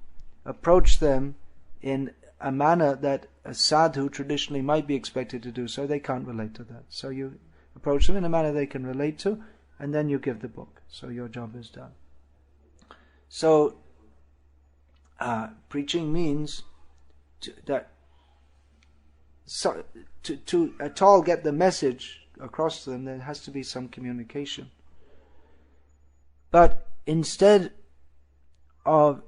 approach them in a manner that a sadhu traditionally might be expected to do so, they can't relate to that. So you approach them in a manner they can relate to, and then you give the book. So your job is done. So preaching means to at all get the message across to them, there has to be some communication. But instead of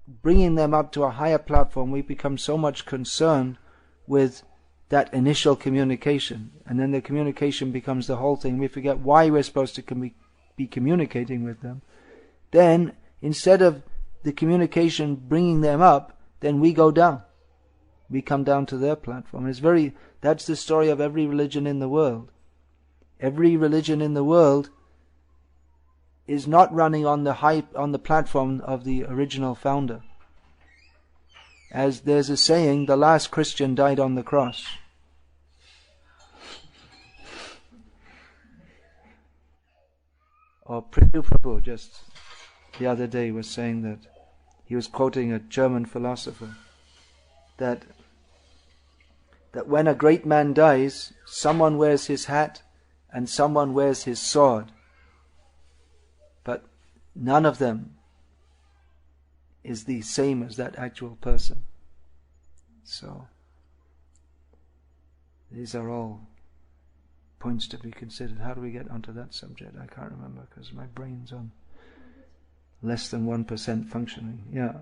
bringing them up to a higher platform, we become so much concerned with that initial communication, and then the communication becomes the whole thing. We forget why we're supposed to be communicating with them. Then, instead of the communication bringing them up, then we go down. We come down to their platform. That's the story of every religion in the world. Every religion in the world is not running on the platform of the original founder. As there's a saying, the last Christian died on the cross. Or Prithu Prabhu just the other day was saying that he was quoting a German philosopher that when a great man dies, someone wears his hat and someone wears his sword, but none of them is the same as that actual person. So, these are all points to be considered. How do we get onto that subject? I can't remember because my brain's on less than 1% functioning. Yeah.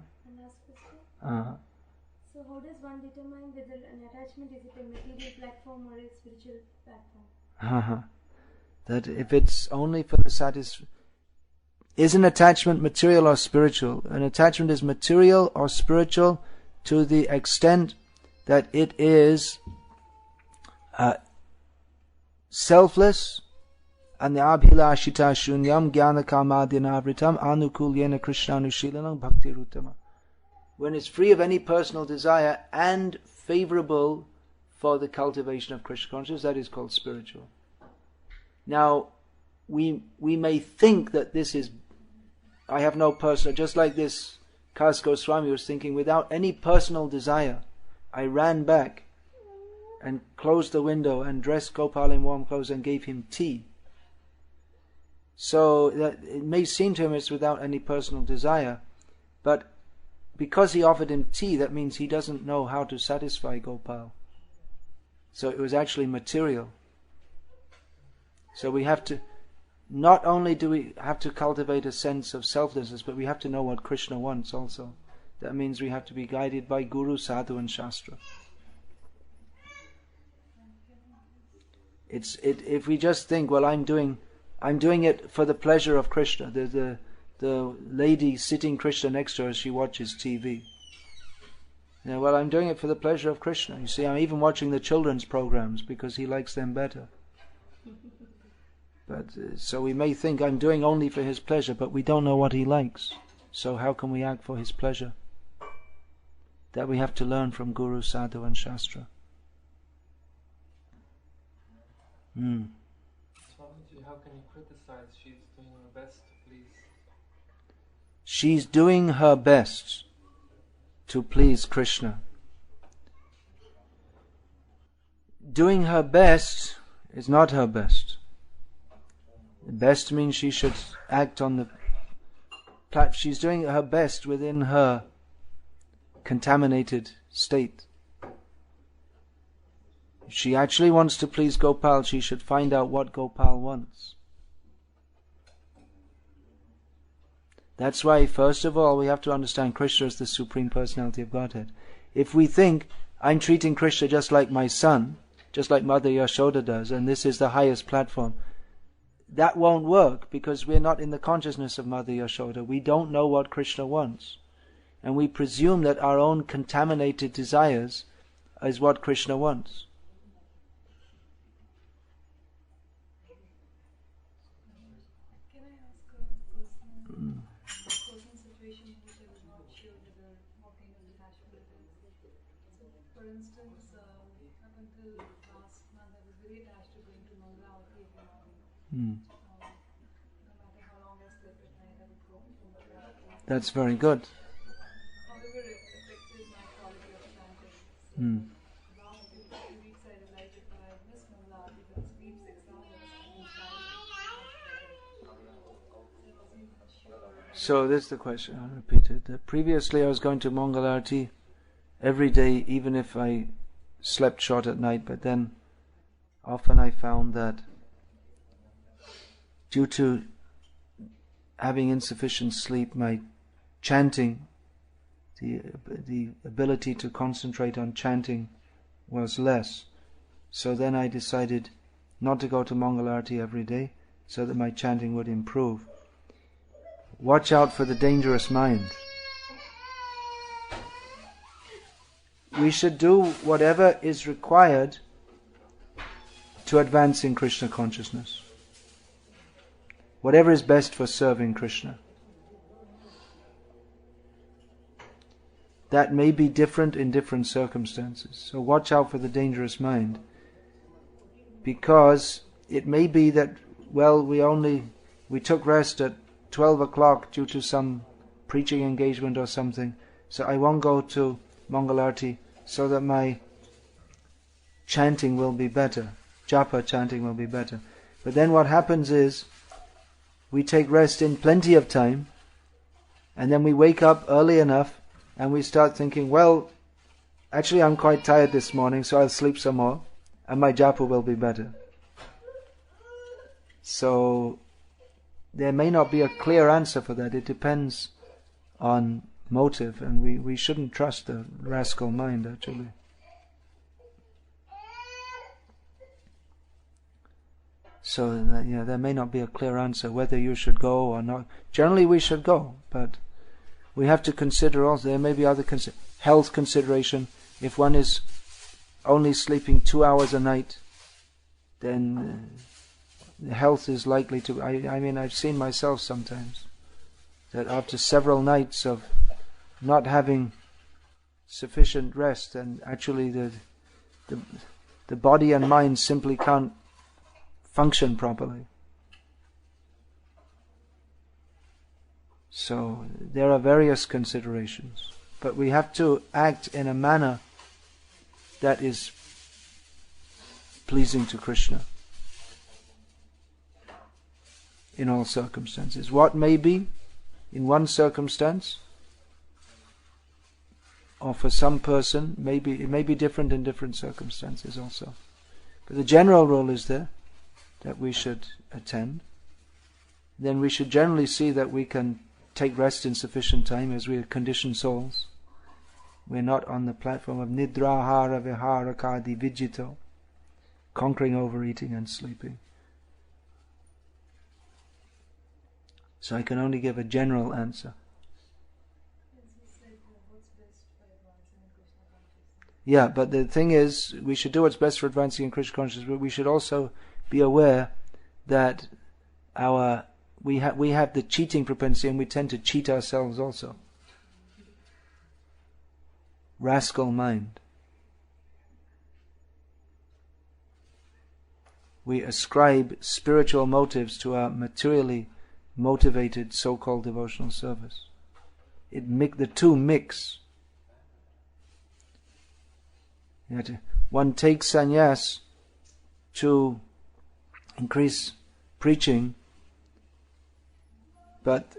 So how does one determine whether an attachment is a material platform or a spiritual platform? That if it's only for the satisfaction... Is an attachment material or spiritual? An attachment is material or spiritual to the extent that it is selfless, and the abhilashita shunyam jnana kamadyanavritam anukulyena krishnanushilanam bhakti ruttama. When it's free of any personal desire and favorable for the cultivation of Krishna consciousness, that is called spiritual. Now, we may think that this is, I have no personal, just like this Swami was thinking, without any personal desire, I ran back and closed the window and dressed Gopal in warm clothes and gave him tea. So that it may seem to him it's without any personal desire, but because he offered him tea, that means he doesn't know how to satisfy Gopal. So it was actually material. So we have to, not only do we have to cultivate a sense of selflessness, but we have to know what Krishna wants also. That means we have to be guided by Guru, Sadhu and Shastra. If we just think, well, I'm doing it for the pleasure of Krishna. The lady sitting Krishna next to her, she watches TV. Well, I'm doing it for the pleasure of Krishna. You see, I'm even watching the children's programs because he likes them better. But so we may think I'm doing only for his pleasure, but we don't know what he likes. So how can we act for his pleasure? That we have to learn from Guru, Sadhu and Shastra. Swamiji, how can you criticize? She's doing her best to please. She's doing her best to please Krishna. Doing her best is not her best. The best means she should act on the platform. She's doing her best within her contaminated state. If she actually wants to please Gopal, she should find out what Gopal wants. That's why, first of all, we have to understand Krishna is the Supreme Personality of Godhead. If we think, I'm treating Krishna just like my son, just like Mother Yashoda does, and this is the highest platform, that won't work because we're not in the consciousness of Mother Yashoda. We don't know what Krishna wants. And we presume that our own contaminated desires is what Krishna wants. Can I ask a personal situation in which I was not sure whether what kind of detachment it is? So, for instance, up until last month, I was very attached to going to Mangala every morning. No matter how long I slept at night, I would go to Mangala. That's very good. However, it affected my quality of chanting. Last 2 weeks, I realized if I miss Mangala, because sleep 6 hours, I can chant much better. So this is the question, I'll repeat it. Previously I was going to Mangalarti every day, even if I slept short at night, but then often I found that due to having insufficient sleep, my chanting, the ability to concentrate on chanting was less. So then I decided not to go to Mangalarti every day, so that my chanting would improve. Watch out for the dangerous mind. We should do whatever is required to advance in Krishna consciousness. Whatever is best for serving Krishna. That may be different in different circumstances. So watch out for the dangerous mind. Because it may be that, well, we took rest at 12 o'clock due to some preaching engagement or something, so I won't go to Mangalarti so that my chanting will be better, japa chanting will be better. But then what happens is, we take rest in plenty of time, and then we wake up early enough, and we start thinking, well, actually I'm quite tired this morning, so I'll sleep some more, and my japa will be better. So, there may not be a clear answer for that. It depends on motive, and we shouldn't trust the rascal mind, actually. So, there may not be a clear answer whether you should go or not. Generally we should go, but we have to consider also, there may be other health consideration. If one is only sleeping 2 hours a night, then the health is likely to... I mean, I've seen myself sometimes, that after several nights of not having sufficient rest, and actually the body and mind simply can't function properly. So there are various considerations, but we have to act in a manner that is pleasing to Krishna in all circumstances. What may be in one circumstance, or for some person, it may be different in different circumstances also. But the general rule is there, that we should attend. Then we should generally see that we can take rest in sufficient time, as we are conditioned souls. We're not on the platform of nidrahara vihara kadi vijito, conquering overeating and sleeping. So I can only give a general answer. Yeah, but the thing is, we should do what's best for advancing in Krishna consciousness, but we should also be aware that we have the cheating propensity, and we tend to cheat ourselves also. Rascal mind. We ascribe spiritual motives to our materially motivated so-called devotional service. The two mix. One takes sannyas to increase preaching, but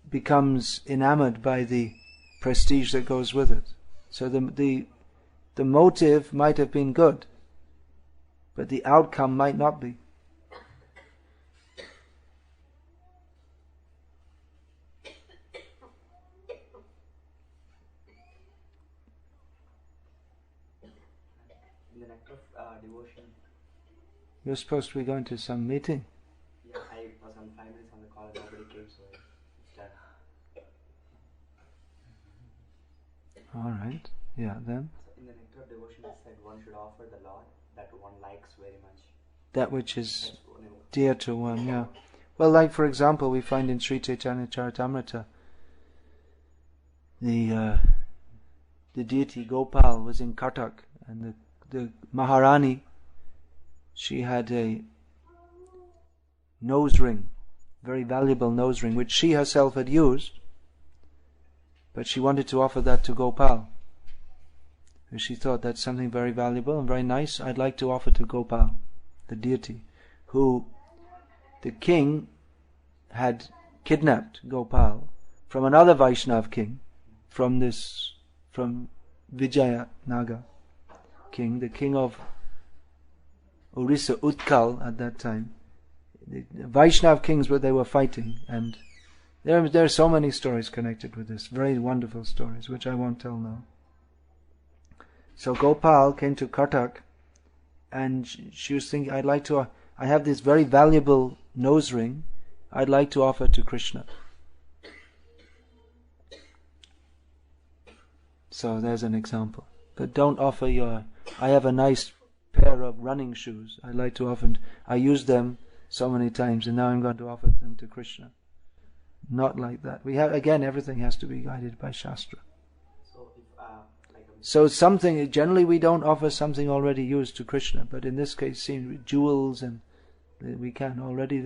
becomes enamored by the prestige that goes with it. So the motive might have been good, but the outcome might not be. In the nectar of devotion. You're supposed to be going to some meeting. Yeah, I was on 5 minutes on the call, nobody came, so it's done. Alright, yeah, then? So in the nectar of devotion it said one should offer the Lord that one likes very much. That which is dear to one, yeah. Well, like for example, we find in Sri Chaitanya Charitamrita, the deity Gopal was in Katak, and the Maharani, she had a nose ring, very valuable nose ring, which she herself had used, but she wanted to offer that to Gopal. And she thought, that's something very valuable and very nice, I'd like to offer to Gopal, the deity, who the king had kidnapped Gopal from another Vaishnav king, from Vijaya Naga king, the king of Orissa, Utkal at that time. The Vaishnav kings, they were fighting, and there are so many stories connected with this, very wonderful stories, which I won't tell now. So Gopal came to Katak, and she was thinking, I have this very valuable nose ring, I'd like to offer to Krishna. So there's an example. But don't offer I have a nice pair of running shoes, I'd like to offer, I used them so many times and now I'm going to offer them to Krishna. Not like that. Everything has to be guided by Shastra. So something, generally we don't offer something already used to Krishna, but in this case, jewels and we can already,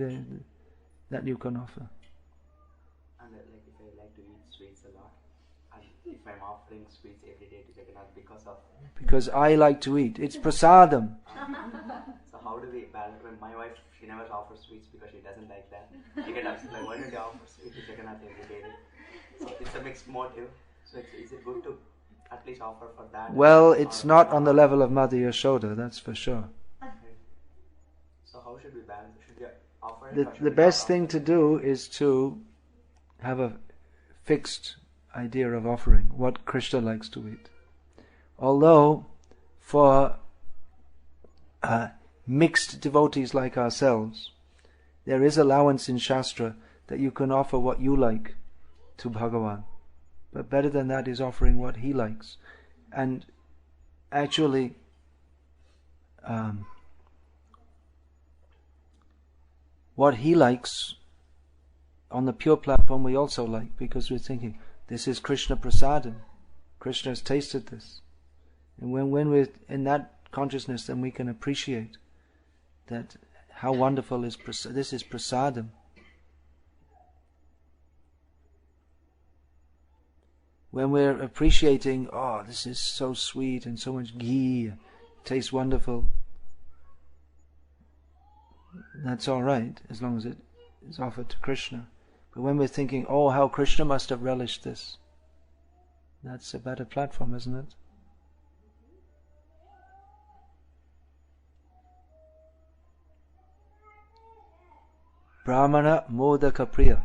that you can offer. And if I like to eat sweets a lot, and if I'm offering sweets every day to Jagannath because I like to eat. It's prasadam. So how do we balance? When my wife, she never offers sweets because she doesn't like that. She get upset like, why don't you offer sweet to Jagannath every day? So it's a mixed motive. So is it good to at least offer for that? Well, it's not on the level of Mother Yashoda, that's for sure. So how should we balance? Should we offer it? The best thing to do is to have a fixed idea of offering, what Krishna likes to eat. Although, for mixed devotees like ourselves, there is allowance in Shastra that you can offer what you like to Bhagavan. But better than that is offering what he likes. And actually, what he likes on the pure platform we also like, because we're thinking, this is Krishna Prasadam. Krishna has tasted this. And when we're in that consciousness, then we can appreciate that how wonderful is this is Prasadam. When we're appreciating, oh, this is so sweet and so much ghee, tastes wonderful, that's all right, as long as it is offered to Krishna. But when we're thinking, oh, how Krishna must have relished this, that's a better platform, isn't it? Brahmana modaka priya.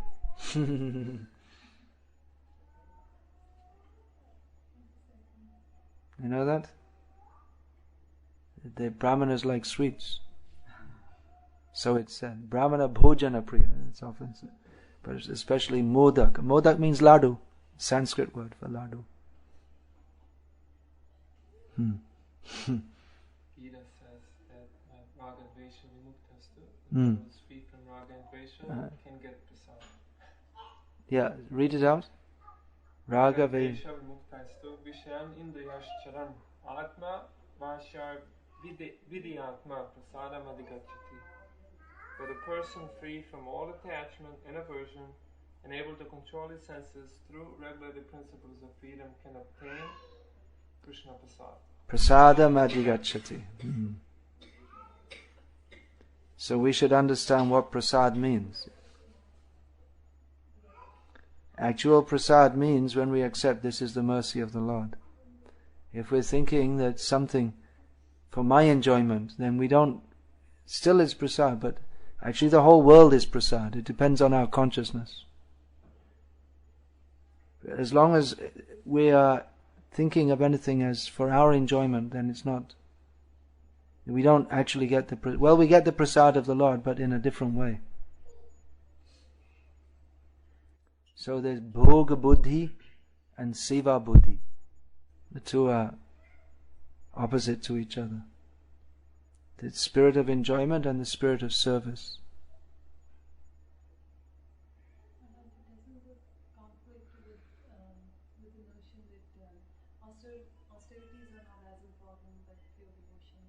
You know that? The Brahmanas like sweets. So it's said. Brahmana bhojana priya. It's often said. But it's especially modak. Modak means ladu. Sanskrit word for ladu. Gita says that raga dvesha vimuktastu, those free from raga and dvesha can get prasad. Yeah, read it out. Raga dvesha vimuktastu vishayan indriyascharan atma vashar vidiyatma prasadam adhigacchati. For the person free from all attachment and aversion and able to control his senses through regulated principles of freedom can obtain Krishna prasad. Prasadam adhigacchati. So we should understand what prasad means. Actual prasad means when we accept this is the mercy of the Lord. If we're thinking that something for my enjoyment, then we don't, still it's prasad, but actually the whole world is prasad. It depends on our consciousness. As long as we are thinking of anything as for our enjoyment, then it's not, we don't actually get we get the prasad of the Lord, but in a different way. So there's bhoga buddhi and seva buddhi. The two are opposite to each other. The spirit of enjoyment and the spirit of service. Doesn't this conflict with the notion that austerities are not as important but pure devotion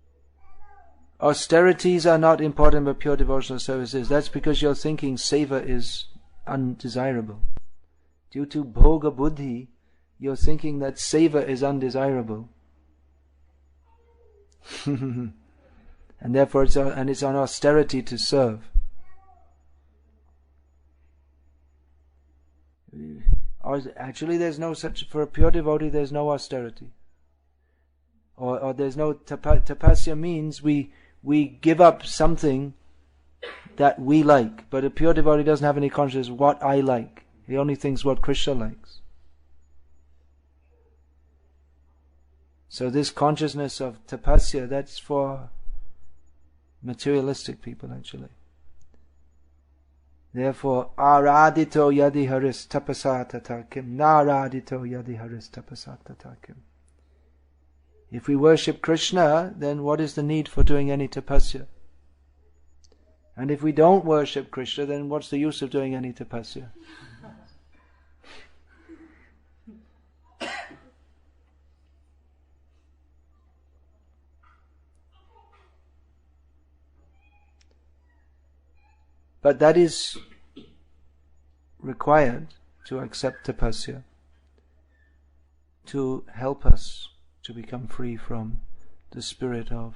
is? Austerities are not important but pure devotional service is. That's because you're thinking seva is undesirable. Due to bhoga buddhi, you're thinking that seva is undesirable. And therefore it's an austerity to serve. Actually there's no such, for a pure devotee there's no austerity. Or there's no tapasya means we give up something that we like, but a pure devotee doesn't have any consciousness of what I like. He only thinks what Krishna likes. So this consciousness of tapasya, that's for materialistic people actually. Therefore, aradito yadi haris tapasa tatakim, naradito yadi haris tapasa tatakim. If we worship Krishna, then what is the need for doing any tapasya? And if we don't worship Krishna, then what's the use of doing any tapasya? But that is required to accept tapasya, to help us to become free from the spirit of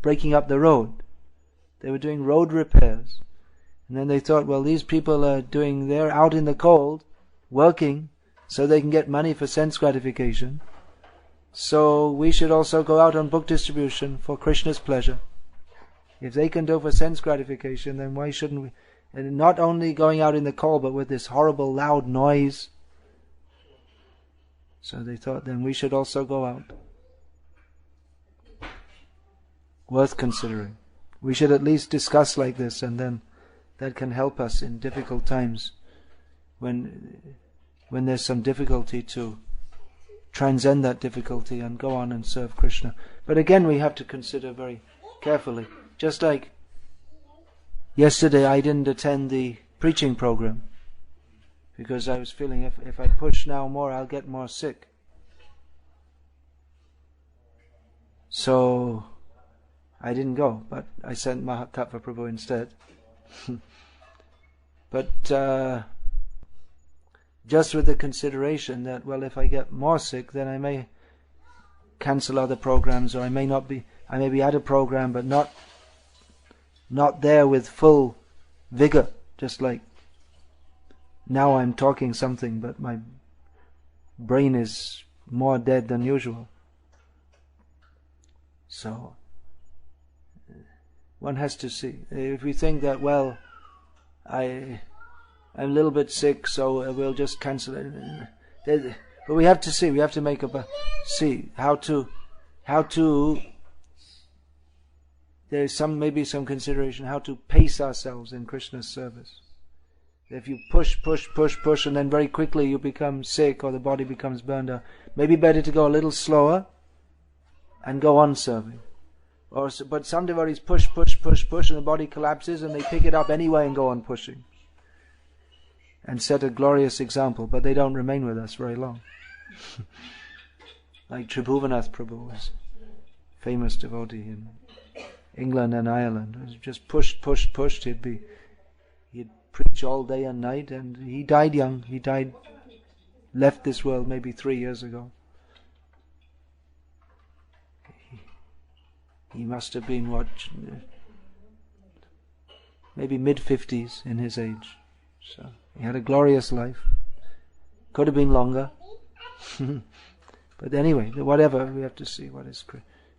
breaking up the road. They were doing road repairs. And then they thought, well, these people they're out in the cold, working, so they can get money for sense gratification. So we should also go out on book distribution for Krishna's pleasure. If they can do it for sense gratification, then why shouldn't we? And not only going out in the cold, but with this horrible loud noise. So they thought, then we should also go out. Worth considering. We should at least discuss like this, and then that can help us in difficult times when there's some difficulty to transcend that difficulty and go on and serve Krishna. But again, we have to consider very carefully. Just like yesterday, I didn't attend the preaching program because I was feeling if I push now more, I'll get more sick. So I didn't go, but I sent Mahatattva Prabhu instead. But just with the consideration that, well, if I get more sick, then I may cancel other programs, or I may be at a program but not there with full vigor, just like now I'm talking something but my brain is more dead than usual. So one has to see. If we think that, well, I'm a little bit sick, so we'll just cancel it. But we have to see. We have to see how to. There is maybe some consideration how to pace ourselves in Krishna's service. If you push, and then very quickly you become sick or the body becomes burned out, maybe better to go a little slower and go on serving. But some devotees push, and the body collapses, and they pick it up anyway and go on pushing. And set a glorious example, but they don't remain with us very long. Like Tribhuvanath Prabhu was a famous devotee in England and Ireland. He just pushed. He'd preach all day and night, and he died young. He left this world maybe 3 years ago. He must have been maybe mid-50s in his age. So he had a glorious life. Could have been longer. But anyway, whatever, we have to see what is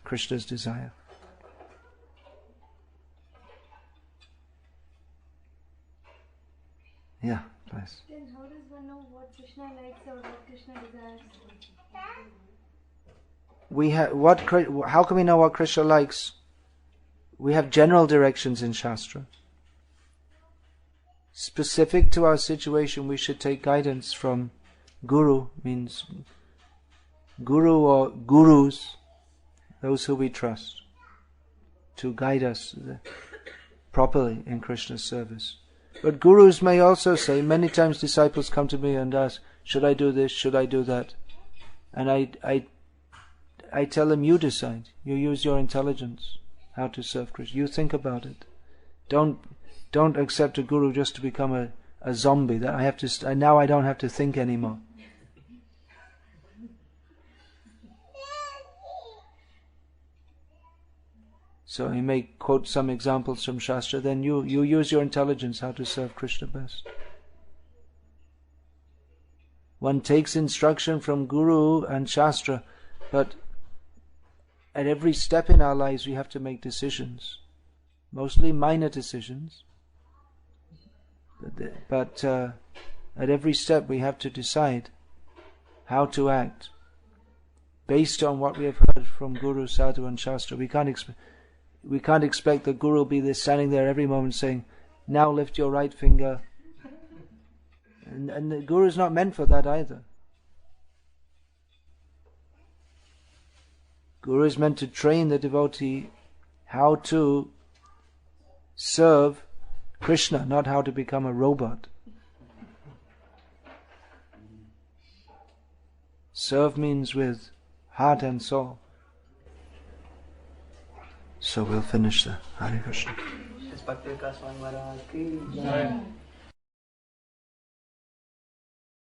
Krishna's desire. Yeah, please. Then how does one know what Krishna likes or what Krishna desires? How can we know what Krishna likes? We have general directions in Shastra. Specific to our situation, we should take guidance from Guru, means Guru or Gurus, those who we trust, to guide us properly in Krishna's service. But Gurus may also say, many times disciples come to me and ask, should I do this, should I do that? And I tell them, you decide. You use your intelligence how to serve Krishna. You think about it. Don't accept a guru just to become a zombie. That now I don't have to think anymore. So he may quote some examples from Shastra, then you use your intelligence how to serve Krishna best. One takes instruction from Guru and Shastra, but at every step in our lives we have to make decisions. Mostly minor decisions. But at every step we have to decide how to act based on what we have heard from Guru, Sadhu and Shastra. We can't expect the Guru will be there standing there every moment saying, now lift your right finger. And the Guru is not meant for that either. Guru is meant to train the devotee how to serve Krishna, not how to become a robot. Serve means with heart and soul. So we'll finish there. Hare Krishna. Bhakti Vikasa Swami Maharaj ki jai.